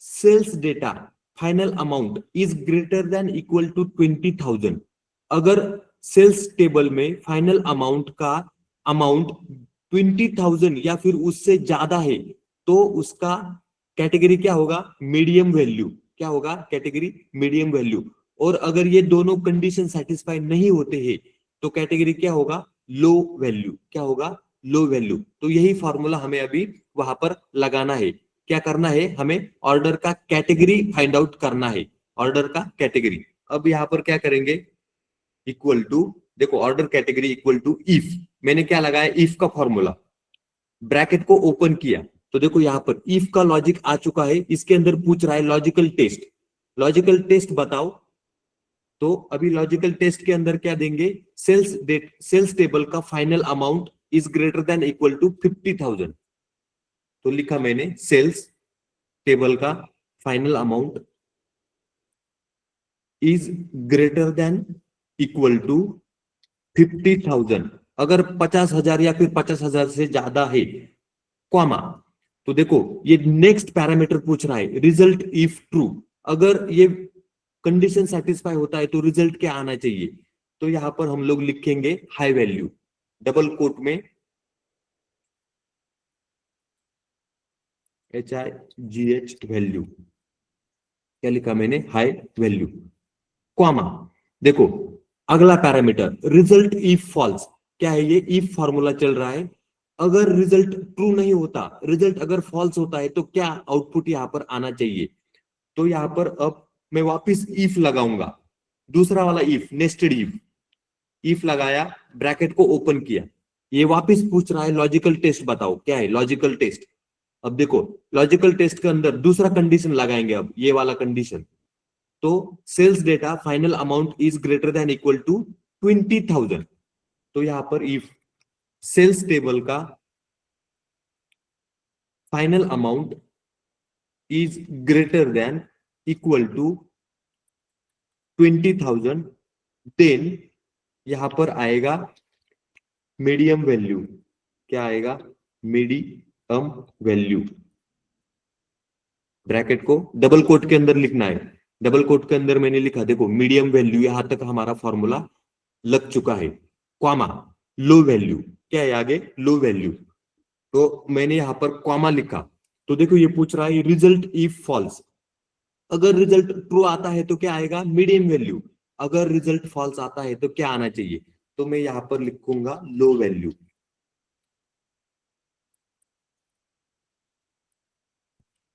sales data final amount is greater than equal to 20,000, अगर सेल्स टेबल में फाइनल अमाउंट का अमाउंट 20,000 या फिर उससे ज्यादा है तो उसका कैटेगरी क्या होगा? Medium value. क्या होगा? Category medium value. और अगर ये दोनों कंडीशन सेटिस्फाई नहीं होते हैं तो कैटेगरी क्या होगा? Low value. क्या होगा? Low value. तो यही फॉर्मूला हमें अभी वहां पर लगाना है। क्या करना है? हमें ऑर्डर का कैटेगरी फाइंड आउट करना है, ऑर्डर का कैटेगरी। अब यहां पर क्या करेंगे? इक्वल टू, देखो order category equal to if, मैंने क्या लगाया? इफ का फॉर्मूला, ब्रैकेट को ओपन किया तो देखो यहां पर इफ का लॉजिक आ चुका है। इसके अंदर पूछ रहा है लॉजिकल टेस्ट, लॉजिकल टेस्ट बताओ। तो अभी लॉजिकल टेस्ट के अंदर क्या देंगे? सेल्स टेबल का final amount is greater than equal to 50,000। तो लिखा मैंने सेल्स टेबल का final amount is greater than equal to 50,000, अगर 50,000 या फिर 50,000 से ज्यादा है, कॉमा। तो देखो ये नेक्स्ट पैरामीटर पूछ रहा है, रिजल्ट इफ ट्रू, अगर ये कंडीशन सेटिस्फाई होता है तो रिजल्ट क्या आना चाहिए? तो यहां पर हम लोग लिखेंगे हाई वैल्यू, डबल कोट में HIGH वैल्यू। क्या लिखा मैंने? High value, comma. देखो अगला पैरामीटर रिजल्ट इफ फॉल्स। क्या है ये? इफ फॉर्मूला चल रहा है, अगर रिजल्ट ट्रू नहीं होता, रिजल्ट अगर फॉल्स होता है तो क्या आउटपुट यहां पर आना चाहिए? तो यहां पर अब मैं वापस इफ लगाऊंगा, दूसरा वाला इफ, नेस्टेड इफ लगाया, ब्रैकेट को ओपन किया, ये वापस पूछ रहा है लॉजिकल टेस्ट बताओ। क्या है? Logical test. अब देखो लॉजिकल टेस्ट के अंदर दूसरा कंडीशन लगाएंगे, अब ये वाला कंडीशन। तो sales data final amount is greater than equal to 20,000, तो यहां पर इफ सेल्स टेबल का final amount is greater than equal to 20,000, then यहां पर आएगा मीडियम वैल्यू। क्या आएगा? Medium value. ब्रैकेट को डबल कोट के अंदर लिखना है, डबल कोट के अंदर मैंने लिखा, देखो मीडियम वैल्यू, यहां तक हमारा फॉर्मूला लग चुका है, कॉमा। लो वैल्यू, क्या है आगे, लो वैल्यू। तो मैंने यहाँ पर कॉमा लिखा, तो देखो ये पूछ रहा है रिजल्ट इफ फॉल्स। अगर रिजल्ट ट्रू आता है तो क्या आएगा, मीडियम वैल्यू। अगर रिजल्ट फॉल्स आता है तो क्या आना चाहिए, तो मैं यहाँ पर लिखूंगा लो वैल्यू।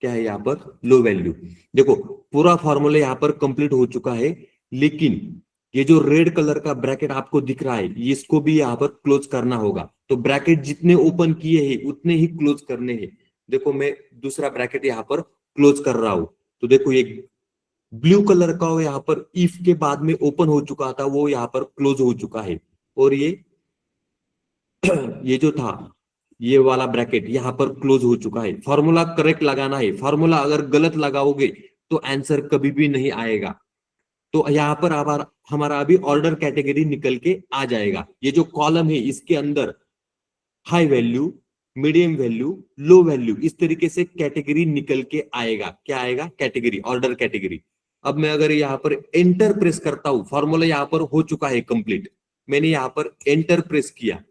क्या है यहाँ पर, लो वैल्यू। देखो पूरा फॉर्मूला यहाँ पर कंप्लीट हो चुका है, लेकिन ये जो रेड कलर का ब्रैकेट आपको दिख रहा है, इसको भी यहाँ पर क्लोज करना होगा। तो ब्रैकेट जितने ओपन किए हैं उतने ही क्लोज करने हैं। देखो मैं दूसरा ब्रैकेट यहाँ पर क्लोज कर रहा हूं, तो देखो ये ब्लू कलर का वो यहाँ पर इफ के बाद में ओपन हो चुका था, वो यहाँ पर क्लोज हो चुका है। और ये जो था, ये वाला ब्रैकेट यहाँ पर क्लोज हो चुका है। फॉर्मूला करेक्ट लगाना है, फॉर्मूला अगर गलत लगाओगे तो आंसर कभी भी नहीं आएगा। तो यहाँ पर हमारा अभी ऑर्डर कैटेगरी निकल के आ जाएगा। ये जो कॉलम है इसके अंदर high value, medium value, low value, इस तरीके से कैटेगरी निकल के आएगा। क्या आएगा, कैटेगरी, ऑर्डर कैटेगरी। अब मैं अगर यहाँ पर एंटर प्रेस करता हूं, फॉर्मूला यहाँ पर हो चुका है कंप्लीट, मैंने यहाँ पर एंटर प्रेस किया,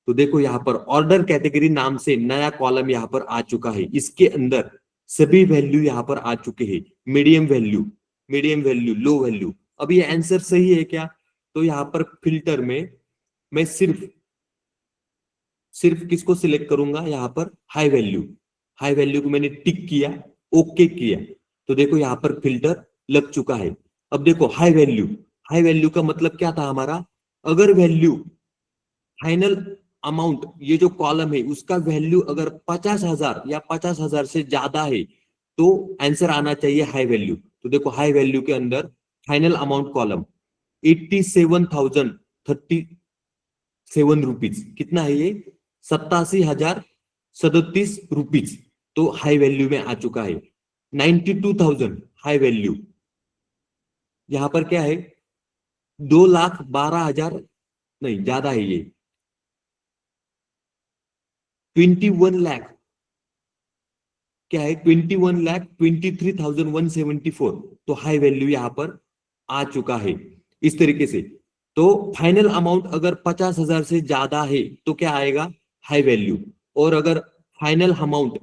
तो देखो यहाँ पर ऑर्डर कैटेगरी नाम से नया कॉलम यहाँ पर आ चुका है। इसके अंदर सभी वैल्यू यहाँ पर आ चुके हैं, medium value, medium value, low value. अब ये आंसर सही है क्या, तो यहाँ पर फिल्टर में मैं सिर्फ सिर्फ किसको सिलेक्ट करूंगा, यहाँ पर हाई वैल्यू। हाई वैल्यू को मैंने टिक किया, ओके किया, तो देखो यहाँ पर फिल्टर लग चुका है। अब देखो हाई वैल्यू, हाई वैल्यू का मतलब क्या था हमारा, अगर वैल्यू फाइनल अमाउंट, ये जो कॉलम है उसका वैल्यू अगर 50,000 या 50,000 से ज्यादा है तो आंसर आना चाहिए हाई वैल्यू। तो देखो हाई वैल्यू के अंदर फाइनल अमाउंट कॉलम 87,037 रुपीज, कितना है ये, 87,037 रुपीज, तो हाई वैल्यू में आ चुका है। 92,000 हाई वैल्यू, यहां पर क्या है, 2,12,000, नहीं ज्यादा है ये, 21 लाख, क्या है, 21,23,174, तो हाई वैल्यू यहां पर आ चुका है इस तरीके से। तो फाइनल अमाउंट अगर 50,000 से ज्यादा है तो क्या आएगा, हाई वैल्यू। और अगर फाइनल अमाउंट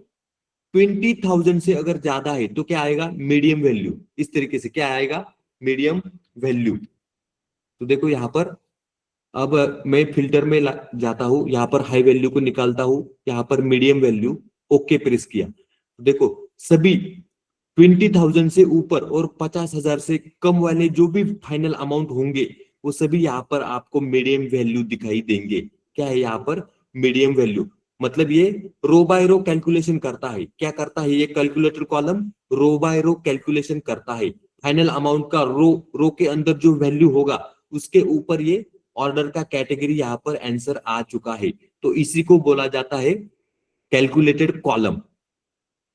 20,000 से अगर ज्यादा है तो क्या आएगा, मीडियम वैल्यू। इस तरीके से क्या आएगा, मीडियम वैल्यू। तो देखो यहाँ पर अब मैं फिल्टर में जाता हूं, यहाँ पर हाई वैल्यू को निकालता हूं, यहाँ पर मीडियम वैल्यू, ओके प्रेस किया, तो देखो सभी 20,000 से ऊपर और 50,000 से कम वाले जो भी फाइनल अमाउंट होंगे वो सभी यहाँ पर आपको मीडियम वैल्यू दिखाई देंगे। क्या है यहाँ पर, मीडियम वैल्यू। मतलब ये रो बाय रो कैलकुलेशन करता है। क्या करता है ये कैलकुलेटर कॉलम, रो बाय रो कैलकुलेशन करता है। फाइनल अमाउंट का रो रो के अंदर जो वैल्यू होगा उसके ऊपर ये ऑर्डर का कैटेगरी यहाँ पर आंसर आ चुका है। तो इसी को बोला जाता है कैलकुलेटेड कॉलम।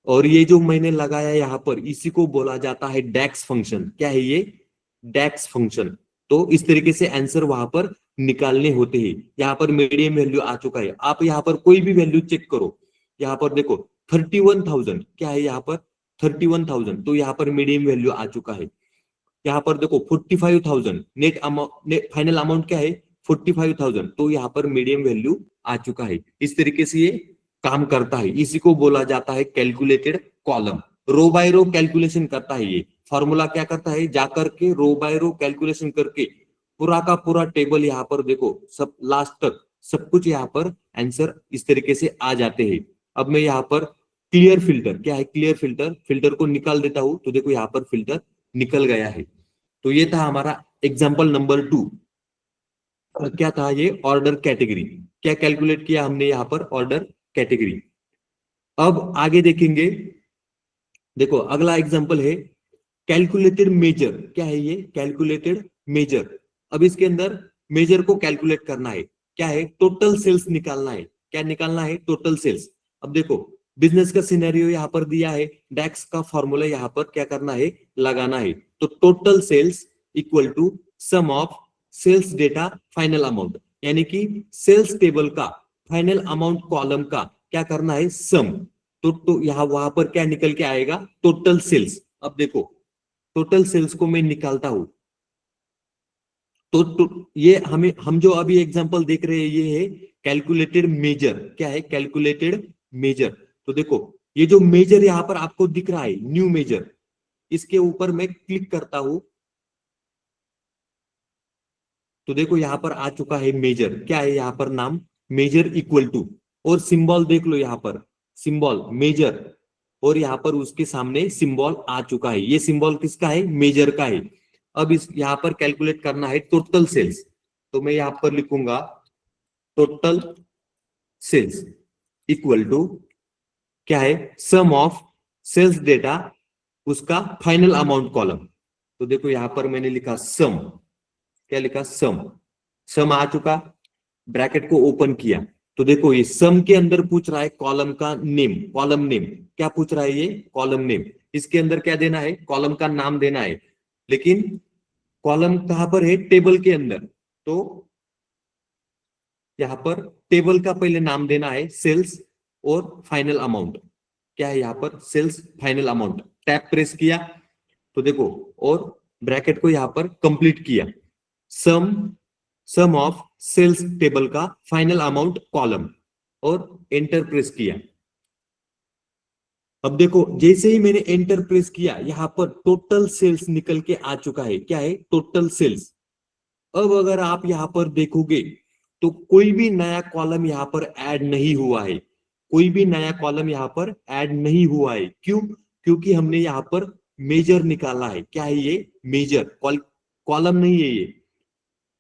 और ये जो मैंने लगाया यहाँ पर इसी को बोला जाता है डेक्स फंक्शन। क्या है ये, डेक्स फंक्शन। तो इस तरीके से आंसर वहां पर निकालने होते हैं। यहाँ पर मीडियम वैल्यू आ चुका है, आप यहाँ पर कोई भी वैल्यू चेक करो। यहाँ पर देखो 31,000, क्या है यहाँ पर 31,000, तो यहाँ पर मीडियम वैल्यू आ चुका है। यहाँ पर देखो 45,000 नेट अमाउंट, फाइनल अमाउंट क्या है 45,000, तो यहाँ पर मीडियम वैल्यू आ चुका है। इस तरीके से ये काम करता है, इसी को बोला जाता है कैलकुलेटेड कॉलम। रो बाय रो कैलकुलेशन करता है ये फॉर्मूला, क्या करता है, जाकर के रो बाय रो कैलकुलेशन करके पूरा का पूरा टेबल यहाँ पर देखो सब लास्ट तक सब कुछ यहाँ पर आंसर इस तरीके से आ जाते हैं। अब मैं यहाँ पर क्लियर फिल्टर, क्या है क्लियर फिल्टर, फिल्टर को निकाल देता हूं, तो देखो यहाँ पर फिल्टर निकल गया है। तो ये था हमारा एग्जाम्पल नंबर 2। क्या था ये, ऑर्डर कैटेगरी। क्या कैलकुलेट किया हमने यहाँ पर, ऑर्डर कैटेगरी। अब आगे देखेंगे, देखो अगला एग्जांपल है कैलकुलेटेड मेजर। क्या है ये, कैलकुलेटेड मेजर। अब इसके अंदर मेजर को कैलकुलेट करना है। क्या है, टोटल सेल्स निकालना है। क्या निकालना है, टोटल सेल्स। अब देखो बिजनेस का सिनेरियो यहाँ पर दिया है, डैक्स का फॉर्मूला यहाँ पर क्या करना है, लगाना है। तो total sales equal to sum of sales data final amount, यानी कि सेल्स टेबल का फाइनल अमाउंट कॉलम का क्या करना है, सम। तो यहाँ वहां पर क्या निकल के आएगा, टोटल सेल्स। अब देखो टोटल सेल्स को मैं निकालता हूं, तो ये हम जो अभी एग्जांपल देख रहे हैं ये है कैलकुलेटेड मेजर। क्या है? Calculated measure. तो देखो ये जो मेजर यहाँ पर आपको दिख रहा है न्यू मेजर, इसके ऊपर मैं क्लिक करता हूं तो देखो यहाँ पर आ चुका है मेजर। क्या है यहाँ पर नाम? मेजर इक्वल टू, और सिंबल देख लो यहाँ पर, सिंबल मेजर, और यहाँ पर उसके सामने सिंबल आ चुका है। ये सिंबल किसका है? मेजर का है। अब इस यहाँ पर कैलकुलेट करना है टोटल सेल्स। तो मैं यहाँ पर लिखूंगा टोटल सेल्स इक्वल टू क्या है? सम ऑफ सेल्स डेटा, उसका फाइनल अमाउंट कॉलम। तो देखो यहाँ पर मैंने लिखा सम। क्या लिखा? सम। सम आ चुका, ब्रैकेट को ओपन किया तो देखो ये सम के अंदर पूछ रहा है कॉलम का नेम, कॉलम नेम। क्या पूछ रहा है ये? Column name. इसके अंदर क्या देना है? कॉलम का नाम देना है। लेकिन कॉलम कहां पर है? टेबल के अंदर। तो यहां पर टेबल का पहले नाम देना है सेल्स और फाइनल अमाउंट। क्या है यहाँ पर? Sales final amount. Tab press किया तो देखो, और ब्रैकेट को यहां पर कंप्लीट किया, सम सम ऑफ सेल्स टेबल का फाइनल अमाउंट कॉलम, और एंटर प्रेस किया। अब देखो जैसे ही मैंने एंटर प्रेस किया यहां पर टोटल सेल्स निकल के आ चुका है। क्या है? Total sales. अब अगर आप यहां पर देखोगे तो कोई भी नया कॉलम यहां पर ऐड नहीं हुआ है। कोई भी नया कॉलम यहां पर ऐड नहीं हुआ है। क्यों? क्योंकि हमने यहां पर मेजर निकाला है। क्या है ये? मेजर। कॉलम नहीं है ये।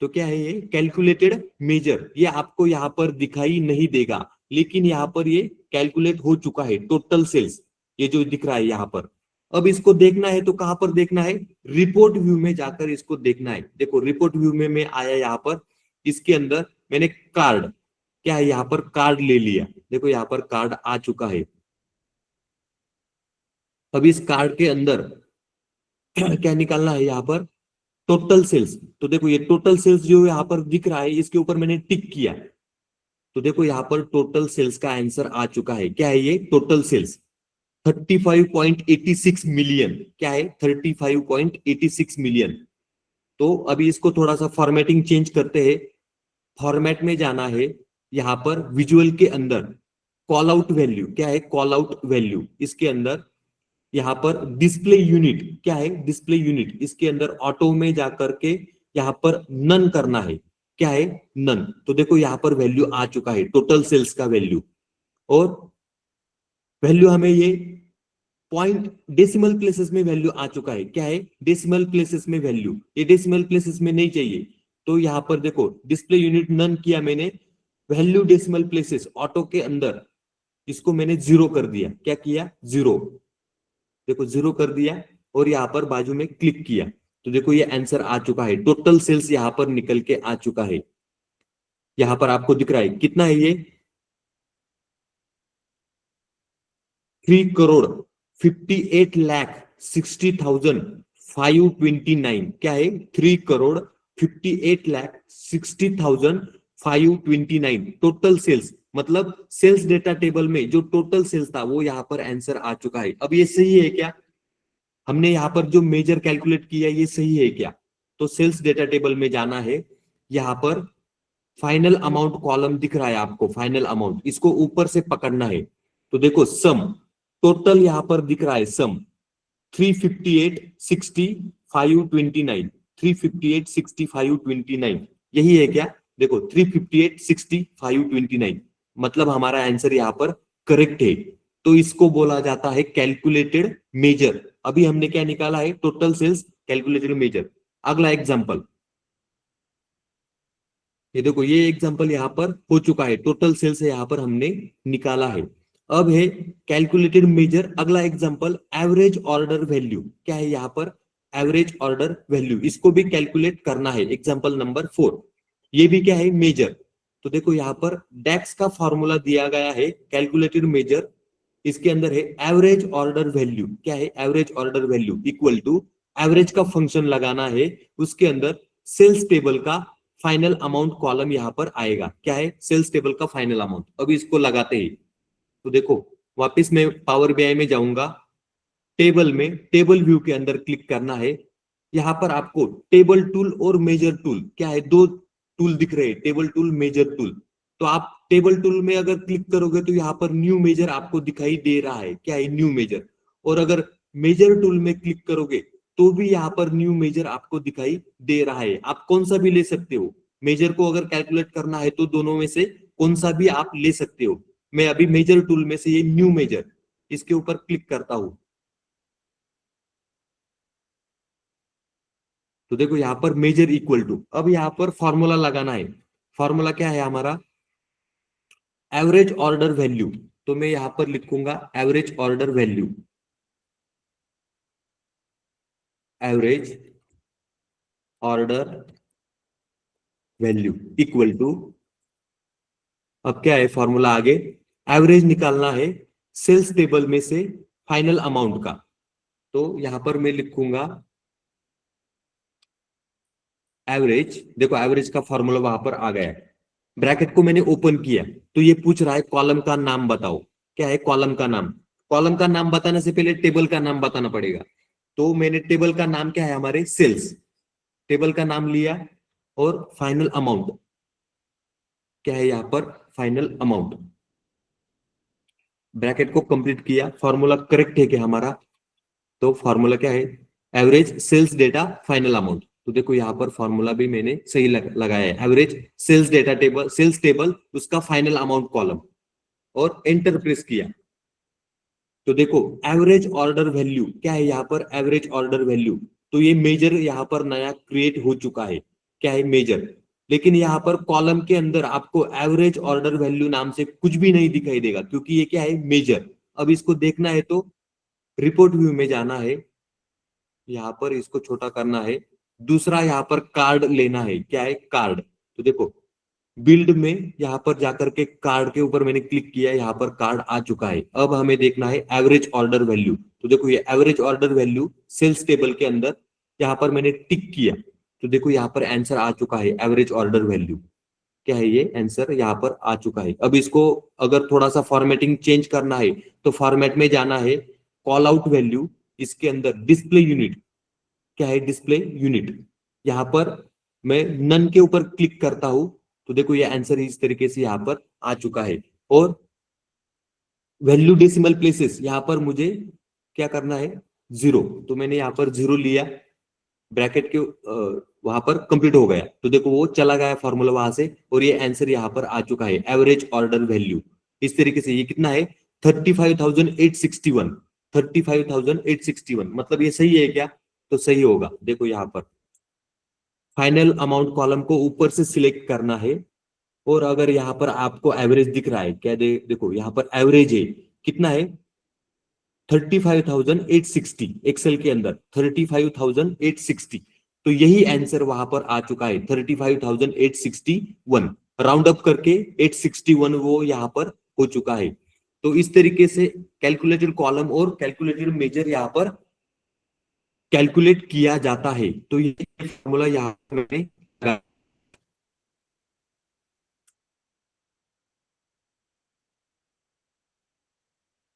तो क्या है ये? Calculated measure. ये आपको यहां पर दिखाई नहीं देगा, लेकिन यहां पर ये कैलकुलेट हो चुका है टोटल सेल्स, ये जो दिख रहा है यहां पर। अब इसको देखना है तो कहां पर देखना है? रिपोर्ट व्यू में जाकर इसको देखना है। देखो रिपोर्ट व्यू में मैं आया यहां पर, इसके अंदर मैंने कार्ड, क्या है यहाँ पर? कार्ड ले लिया। देखो यहाँ पर कार्ड आ चुका है। अब इस कार्ड के अंदर क्या निकालना है? यहाँ पर टोटल सेल्स। तो देखो ये टोटल सेल्स जो यहाँ पर दिख रहा है इसके ऊपर मैंने टिक किया तो देखो यहाँ पर टोटल सेल्स का आंसर आ चुका है। क्या है ये? Total sales 35.86 million. क्या है? 35.86 मिलियन। तो अभी इसको थोड़ा सा फॉर्मेटिंग चेंज करते हैं। फॉर्मेट में जाना है, यहाँ पर विजुअल के अंदर कॉल आउट वैल्यू। क्या है? Call out value. इसके अंदर यहाँ पर डिस्प्ले यूनिट। क्या है? Display unit. इसके अंदर ऑटो में जाकर के यहाँ पर नन करना है। क्या है? नन। तो देखो यहाँ पर वैल्यू आ चुका है टोटल सेल्स का वैल्यू, और वैल्यू हमें ये पॉइंट डेसिमल प्लेसेस में वैल्यू आ चुका है। क्या है? डेसिमल प्लेसेस में वैल्यू। ये डेसिमल प्लेसेस में नहीं चाहिए, तो यहाँ पर देखो डिस्प्ले यूनिट नन किया मैंने, वैल्यू डेसिमल प्लेसेस ऑटो के अंदर इसको मैंने 0 कर दिया। क्या किया? 0। देखो 0 कर दिया, और यहाँ पर बाजू में क्लिक किया तो देखो ये आंसर आ चुका है। टोटल सेल्स यहाँ पर निकल के आ चुका है। यहाँ पर आपको दिख रहा है कितना है ये? 3,58,60,529। क्या है? 3,58,60,529 टोटल सेल्स। मतलब सेल्स डेटा टेबल में जो टोटल सेल्स था वो यहाँ पर आंसर आ चुका है। अब ये सही है क्या? हमने यहाँ पर जो मेजर कैलकुलेट किया ये सही है क्या? तो सेल्स डेटा टेबल में जाना है, यहाँ पर फाइनल अमाउंट कॉलम दिख रहा है आपको, फाइनल अमाउंट, इसको ऊपर से पकड़ना है। तो देखो सम, टोटल यहाँ पर दिख रहा है सम 358,60,529, 358,60,529 यही है क्या? देखो 358,60,529 मतलब हमारा आंसर यहाँ पर करेक्ट है। तो इसको बोला जाता है कैलकुलेटेड मेजर। अभी हमने क्या निकाला है? Total sales, calculated measure. अगला एग्जांपल, ये देखो ये एग्जांपल यहाँ पर हो चुका है, टोटल सेल्स यहाँ पर हमने निकाला है। अब है कैलकुलेटेड मेजर। अगला एग्जांपल एवरेज ऑर्डर वैल्यू। क्या है यहाँ पर? एवरेज ऑर्डर वैल्यू, इसको भी कैलकुलेट करना है। एग्जांपल नंबर 4, ये भी क्या है? मेजर। तो देखो यहाँ पर डेक्स का फॉर्मूला दिया गया है कैलकुलेटेड मेजर, इसके अंदर है एवरेज ऑर्डर वैल्यू। क्या है? Average order value equal to average का फंक्शन लगाना है, उसके अंदर सेल्स टेबल का फाइनल अमाउंट कॉलम यहां पर आएगा। क्या है? सेल्स टेबल का फाइनल अमाउंट। अभी इसको लगाते ही तो देखो वापस मैं पावर बीआई में जाऊंगा, टेबल में टेबल व्यू के अंदर क्लिक करना है, यहाँ पर आपको टेबल टूल और मेजर टूल क्या है, दो टूल दिख रहे हैं, टेबल टूल मेजर टूल। तो आप टेबल टूल में अगर क्लिक करोगे तो यहाँ पर न्यू मेजर आपको दिखाई दे रहा है, क्या है, न्यू मेजर। और अगर मेजर टूल में क्लिक करोगे तो भी यहाँ पर न्यू मेजर आपको दिखाई दे रहा है। आप कौन सा भी ले सकते हो, मेजर को अगर कैलकुलेट करना है तो दोनों में से कौन सा भी आप ले सकते हो। मैं अभी मेजर टूल में से ये न्यू मेजर, इसके ऊपर क्लिक करता हूं। तो देखो यहाँ पर मेजर इक्वल टू, अब यहाँ पर फॉर्मूला लगाना है। फॉर्मूला क्या है हमारा, एवरेज ऑर्डर वैल्यू। तो मैं यहाँ पर लिखूंगा average order value, average order value equal to, अब क्या है फॉर्मूला आगे, एवरेज निकालना है सेल्स टेबल में से फाइनल अमाउंट का। तो यहां पर मैं लिखूंगा एवरेज, देखो एवरेज का फॉर्मूला वहां पर आ गया है। ब्रैकेट को मैंने ओपन किया तो ये पूछ रहा है कॉलम का नाम बताओ, क्या है कॉलम का नाम। कॉलम का नाम बताने से पहले टेबल का नाम बताना पड़ेगा। तो मैंने टेबल का नाम क्या है हमारे, सेल्स, टेबल का नाम लिया। और फाइनल अमाउंट क्या है यहाँ पर, फाइनल अमाउंट। ब्रैकेट को कंप्लीट किया, फॉर्मूला करेक्ट है कि हमारा। तो फॉर्मूला क्या है, average sales data final amount. तो देखो यहाँ पर फॉर्मूला भी मैंने सही लगाया है, average sales data table, sales table उसका फाइनल अमाउंट कॉलम, और एंटर प्रेस किया। तो देखो एवरेज ऑर्डर वैल्यू क्या है यहाँ पर, एवरेज ऑर्डर वैल्यू। तो ये मेजर यहाँ पर नया क्रिएट हो चुका है, क्या है, मेजर। लेकिन यहाँ पर कॉलम के अंदर आपको एवरेज ऑर्डर वैल्यू नाम से कुछ भी नहीं दिखाई देगा, क्योंकि ये क्या है, मेजर। अब इसको देखना है तो रिपोर्ट व्यू में जाना है, यहाँ पर इसको छोटा करना है। दूसरा यहाँ पर कार्ड लेना है, क्या है, कार्ड। तो देखो बिल्ड में यहाँ पर जाकर के कार्ड के ऊपर मैंने क्लिक किया, यहाँ पर कार्ड आ चुका है। अब हमें देखना है एवरेज ऑर्डर वैल्यू। तो देखो ये average order value sales table के अंदर यहाँ पर मैंने टिक किया। तो देखो यहाँ पर आंसर आ चुका है, एवरेज ऑर्डर वैल्यू क्या है, ये आंसर यहाँ पर आ चुका है। अब इसको अगर थोड़ा सा फॉर्मेटिंग चेंज करना है तो फॉर्मेट में जाना है, कॉल आउट वैल्यू, इसके अंदर डिस्प्ले यूनिट, क्या है, डिस्प्ले यूनिट। यहाँ पर मैं नन के ऊपर क्लिक करता हूं तो देखो ये आंसर इस तरीके से यहाँ पर आ चुका है। और वैल्यू डेसिमल प्लेसेस, यहाँ पर मुझे क्या करना है, जीरो। तो मैंने यहाँ पर जीरो लिया, ब्रैकेट के वहां पर कंप्लीट हो गया। तो देखो वो चला गया फॉर्मूला वहां से, और ये आंसर यहाँ पर आ चुका है, एवरेज ऑर्डर वैल्यू। इस तरीके से ये कितना है, 35,861, 35,861। मतलब ये सही है क्या, तो सही होगा। देखो यहाँ पर फाइनल अमाउंट कॉलम को ऊपर से सिलेक्ट करना है। और अगर यहाँ पर आपको एवरेज दिख रहा है, क्या देखो यहाँ पर एवरेज है, कितना है, 35,860, एक्सेल के अंदर 35,860। तो यही आंसर वहां पर आ चुका है, 35,861। राउंड अप करके 861 वो यहाँ पर हो चुका है। तो इस तरीके से कैलकुलेटेड कॉलम और कैलकुलेटेड मेजर यहाँ पर कैलकुलेट किया जाता है। तो ये फॉर्मूला यहाँ पर मैंने लगाया।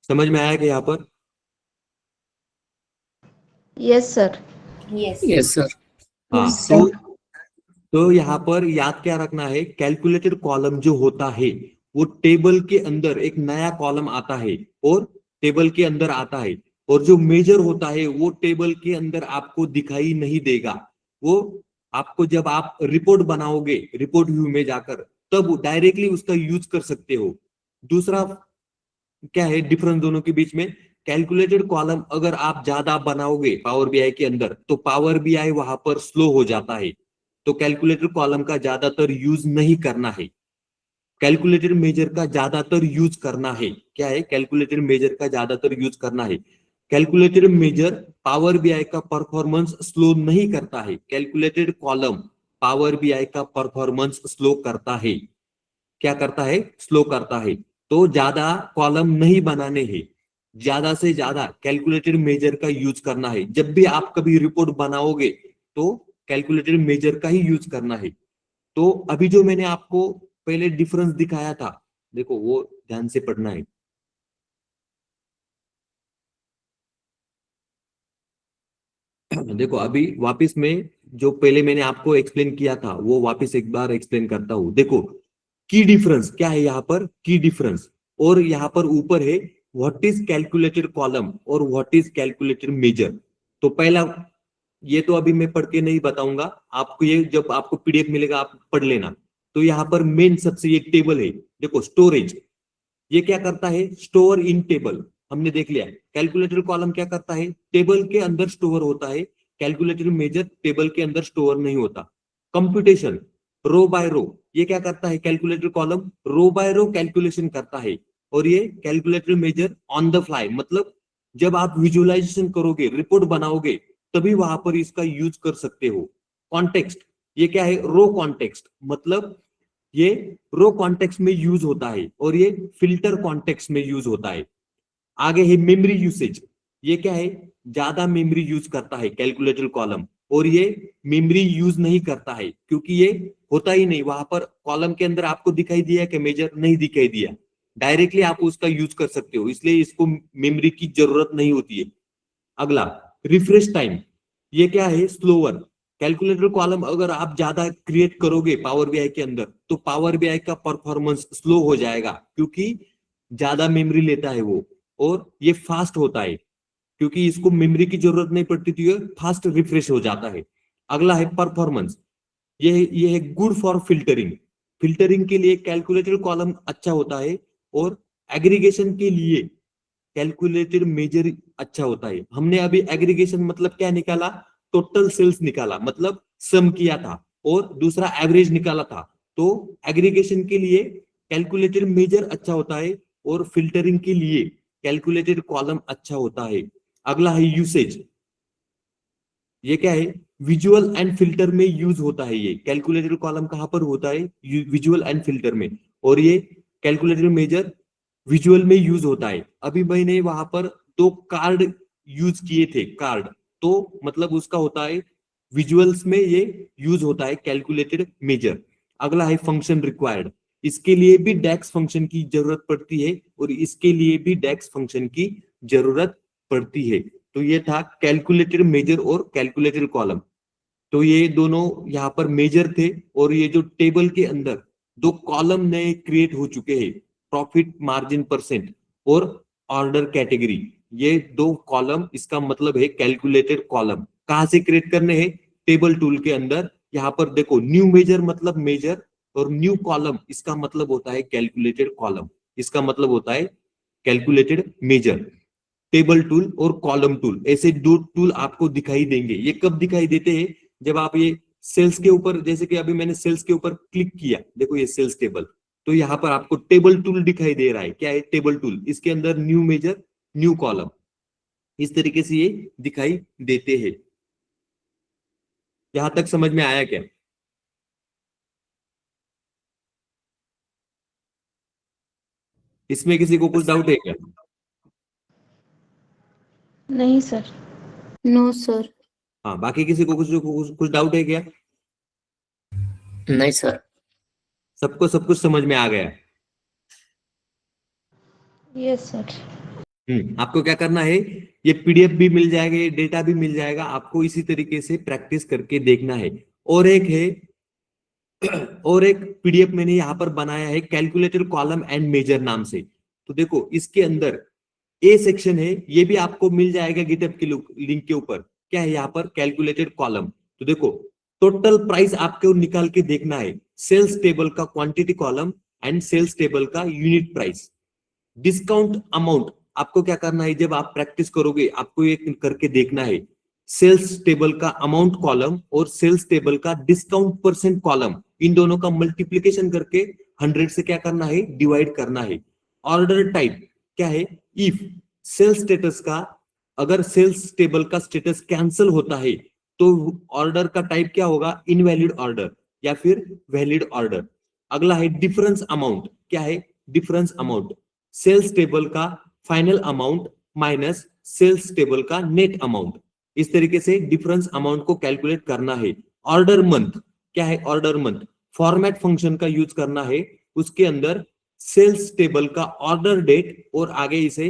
समझ में आया कि यहाँ पर,
yes sir.
Yes
yes sir.
हाँ।
Yes sir.
तो यहाँ पर याद क्या रखना है, कैलकुलेटेड कॉलम जो होता है वो टेबल के अंदर एक नया कॉलम आता है, और टेबल के अंदर आता है। और जो मेजर होता है वो टेबल के अंदर आपको दिखाई नहीं देगा। वो आपको जब आप रिपोर्ट बनाओगे रिपोर्ट व्यू में जाकर, तब डायरेक्टली उसका यूज कर सकते हो। दूसरा क्या है डिफरेंस दोनों के बीच में, कैलकुलेटेड कॉलम अगर आप ज्यादा बनाओगे पावर बीआई के अंदर तो पावर बीआई वहां पर स्लो हो जाता है। तो कैलकुलेटेड कॉलम का ज्यादातर यूज नहीं करना है, कैलकुलेटेड मेजर का ज्यादातर यूज करना है। क्या है, कैलकुलेटेड मेजर का ज्यादातर यूज करना है। कैलकुलेटेड मेजर पावर बीआई का परफॉर्मेंस स्लो नहीं करता है, कैलकुलेटेड कॉलम पावर बीआई का परफॉर्मेंस स्लो करता है। क्या करता है, स्लो करता है। तो ज्यादा कॉलम नहीं बनाने हैं, ज्यादा से ज्यादा कैलकुलेटेड मेजर का यूज करना है। जब भी आप कभी रिपोर्ट बनाओगे तो कैलकुलेटेड मेजर का ही यूज करना है। तो अभी जो मैंने आपको पहले डिफरेंस दिखाया था, देखो वो ध्यान से पढ़ना है। देखो अभी वापस में जो पहले मैंने आपको एक्सप्लेन किया था वो वापस एक बार एक्सप्लेन करता हूं। देखो की डिफरेंस क्या है यहाँ पर, की डिफरेंस, और यहाँ पर ऊपर है व्हाट इज कैलकुलेटेड कॉलम और व्हाट इज कैलकुलेटेड मेजर। तो पहला ये तो अभी मैं पढ़ के नहीं बताऊंगा आपको, ये जब आपको पीडीएफ मिलेगा आप पढ़ लेना। तो यहाँ पर मेन सबसे एक टेबल है, देखो स्टोरेज, ये क्या करता है, स्टोर इन टेबल, हमने देख लिया। कैलकुलेटर कॉलम क्या करता है, टेबल के अंदर स्टोर होता है। कैलकुलेटर मेजर टेबल के अंदर स्टोर नहीं होता। कंप्यूटेशन रो बाय रो, ये क्या करता है, कैलकुलेटर कॉलम रो बाय रो कैलकुलेशन करता है। और ये calculator major on the fly, मतलब जब आप विजुअलाइजेशन करोगे, रिपोर्ट बनाओगे, तभी वहां पर इसका यूज कर सकते हो। कॉन्टेक्स्ट, ये क्या है, रो कॉन्टेक्स्ट, मतलब ये रो कॉन्टेक्स्ट में यूज होता है और ये फिल्टर कॉन्टेक्स्ट में यूज होता है। आगे है मेमोरी यूसेज, ये क्या है, ज्यादा मेमोरी यूज करता है कैलकुलेटर कॉलम, और ये मेमोरी यूज नहीं करता है क्योंकि ये होता ही नहीं वहां पर। कॉलम के अंदर आपको दिखाई दिया कि मेजर नहीं दिखाई दिया, डायरेक्टली आप उसका यूज कर सकते हो, इसलिए इसको मेमोरी की जरूरत नहीं होती है। अगला रिफ्रेश टाइम, ये क्या है, स्लोअर। कैलकुलेटर कॉलम अगर आप ज्यादा क्रिएट करोगे पावर बीआई के अंदर तो पावर बीआई का परफॉर्मेंस स्लो हो जाएगा क्योंकि ज्यादा मेमोरी लेता है वो, और ये फास्ट होता है क्योंकि इसको मेमोरी की जरूरत नहीं पड़ती थी, ये फास्ट रिफ्रेश हो जाता है। अगला है परफॉर्मेंस, ये है गुड फॉर फिल्टरिंग। फिल्टरिंग के लिए कैलकुलेटर कॉलम अच्छा होता है, और एग्रीगेशन के लिए कैलकुलेटेड मेजर अच्छा होता है। हमने अभी एग्रीगेशन मतलब क्या निकाला, टोटल सेल्स निकाला, मतलब सम किया था, और दूसरा एवरेज निकाला था। तो एग्रीगेशन के लिए कैलकुलेटेड मेजर अच्छा होता है, और फिल्टरिंग के लिए कैलकुलेटेड कॉलम अच्छा होता है। अगला है यूसेज, ये क्या है, विजुअल एंड फिल्टर में यूज होता है। ये कैलकुलेटेड कॉलम कहां पर होता है, विजुअल एंड फिल्टर में, और ये कैलकुलेटेड मेजर विजुअल में यूज होता है। अभी मैंने वहां पर दो कार्ड यूज किए थे, कार्ड, तो मतलब उसका होता है विजुअल्स में ये यूज होता है कैलकुलेटेड मेजर। अगला है फंक्शन रिक्वायर्ड, इसके लिए भी डेक्स फंक्शन की जरूरत पड़ती है और इसके लिए भी डेक्स फंक्शन की जरूरत पड़ती है। तो ये था कैलकुलेटेड मेजर और कैलकुलेटेड कॉलम। तो ये दोनों यहाँ पर मेजर थे, और ये जो टेबल के अंदर दो कॉलम नए क्रिएट हो चुके हैं, प्रॉफिट मार्जिन परसेंट और ऑर्डर कैटेगरी, ये दो कॉलम, इसका मतलब है कैलकुलेटेड कॉलम। कहां से क्रिएट करने हैं, टेबल टूल के अंदर। यहाँ पर देखो न्यू मेजर मतलब मेजर, और न्यू कॉलम इसका मतलब होता है कैलकुलेटेड कॉलम, इसका मतलब होता है कैलकुलेटेड मेजर। टेबल टूल और कॉलम टूल, ऐसे दो टूल आपको दिखाई देंगे। ये कब दिखाई देते हैं, जब आप ये सेल्स के ऊपर, जैसे कि अभी मैंने सेल्स के ऊपर क्लिक किया, देखो ये सेल्स टेबल, तो यहाँ पर आपको टेबल टूल दिखाई दे रहा है। क्या है, टेबल टूल, इसके अंदर न्यू मेजर न्यू कॉलम, इस तरीके से ये दिखाई देते हैं। यहां तक समझ में आया क्या? इसमें किसी को कुछ डाउट है क्या?
नहीं सर।
No sir.
हाँ, बाकी किसी को कुछ डाउट है क्या?
नहीं सर।
सबको सब कुछ समझ में आ गया?
Yes sir.
आपको क्या करना है, ये पीडीएफ भी मिल जाएगा, ये डेटा भी मिल जाएगा, आपको इसी तरीके से प्रैक्टिस करके देखना है। और एक है और एक पीडीएफ मैंने यहाँ पर बनाया है कैलकुलेटर कॉलम एंड मेजर नाम से। तो देखो इसके अंदर ए सेक्शन है, ये भी आपको मिल जाएगा गिटहब के लिंक के ऊपर। क्या है यहाँ पर, कैलकुलेटेड कॉलम। तो देखो टोटल प्राइस आपको निकाल के देखना है, सेल्स टेबल का quantity column and sales table का यूनिट प्राइस। डिस्काउंट अमाउंट, आपको क्या करना है, जब आप प्रैक्टिस करोगे आपको ये करके देखना है, सेल्स टेबल का अमाउंट कॉलम और सेल्स टेबल का डिस्काउंट परसेंट कॉलम, इन दोनों का मल्टीप्लीकेशन करके 100 से क्या करना है, डिवाइड करना है। ऑर्डर टाइप क्या है, इफ सेल्स स्टेटस का, अगर सेल्स टेबल का स्टेटस कैंसिल होता है तो ऑर्डर का टाइप क्या होगा, इनवैलिड ऑर्डर या फिर वैलिड ऑर्डर। अगला है डिफरेंस अमाउंट, क्या है, डिफरेंस अमाउंट, सेल्स टेबल का final amount minus sales table का नेट अमाउंट। इस तरीके से डिफरेंस अमाउंट को कैलकुलेट करना है। ऑर्डर मंथ, क्या है, ऑर्डर मंथ, फॉर्मेट फंक्शन का यूज करना है, उसके अंदर सेल्स टेबल का ऑर्डर डेट और आगे इसे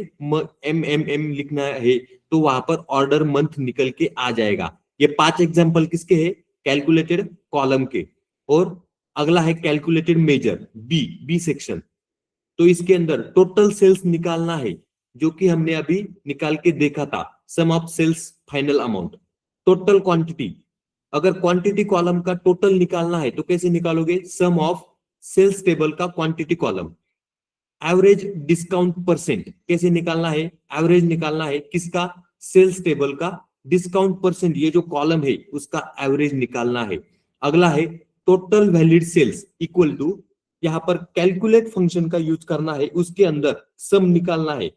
एम लिखना है, तो वहां पर ऑर्डर मंथ निकल के आ जाएगा। ये 5 एग्जांपल किसके हैं? कैलकुलेटेड कॉलम के। और अगला है कैलकुलेटेड मेजर, बी सेक्शन। तो इसके अंदर टोटल सेल्स निकालना है, जो कि हमने अभी निकाल के देखा था, sum of sales final amount, total quantity. अगर क्वांटिटी कॉलम का टोटल निकालना है तो कैसे निकालोगे? सम ऑफ सेल्स टेबल का quantity column. Average discount percent कैसे निकालना है? एवरेज निकालना है किसका? सेल्स टेबल का डिस्काउंट परसेंट, ये जो कॉलम है उसका एवरेज निकालना है। अगला है total valid sales equal to, यहां पर कैलकुलेट फंक्शन का यूज करना है, उसके अंदर सम निकालना है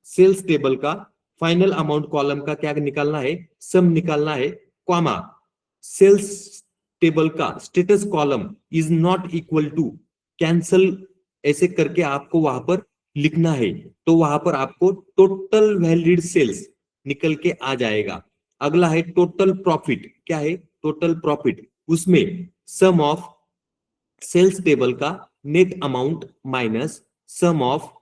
सेल्स टेबल का, फाइनल अमाउंट कॉलम का क्या निकालना है? सम निकालना है, कॉमा सेल्स टेबल का status column is not equal to cancel, ऐसे करके आपको वहां पर लिखना है। तो वहां पर आपको टोटल वैलिड सेल्स निकल के आ जाएगा। अगला है टोटल प्रॉफिट। क्या है? टोटल प्रॉफिट, उसमें सम ऑफ सेल्स टेबल का net amount minus sum of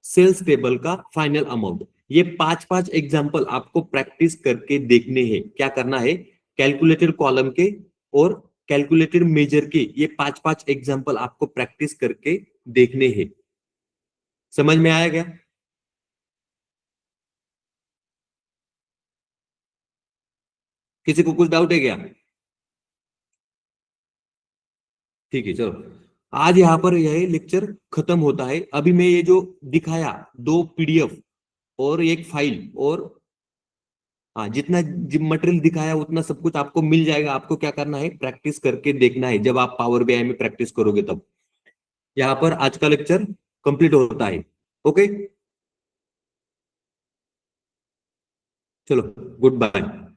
sales table का फाइनल अमाउंट। ये 5 एग्जाम्पल आपको प्रैक्टिस करके देखने हैं। क्या करना है? कैलकुलेटेड कॉलम के और कैलकुलेटेड मेजर के ये 5 एग्जाम्पल आपको प्रैक्टिस करके देखने हैं। समझ में आया क्या? किसी को कुछ डाउट है क्या? ठीक है, चलो आज यहाँ पर यह लेक्चर खत्म होता है। अभी मैं ये जो दिखाया, 2 पीडीएफ और एक फाइल, और हाँ, जितना मटेरियल दिखाया उतना सब कुछ आपको मिल जाएगा। आपको क्या करना है? प्रैक्टिस करके देखना है। जब आप पावर बीआई में प्रैक्टिस करोगे तब। यहाँ पर आज का लेक्चर कंप्लीट होता है। ओके, चलो, गुड बाय।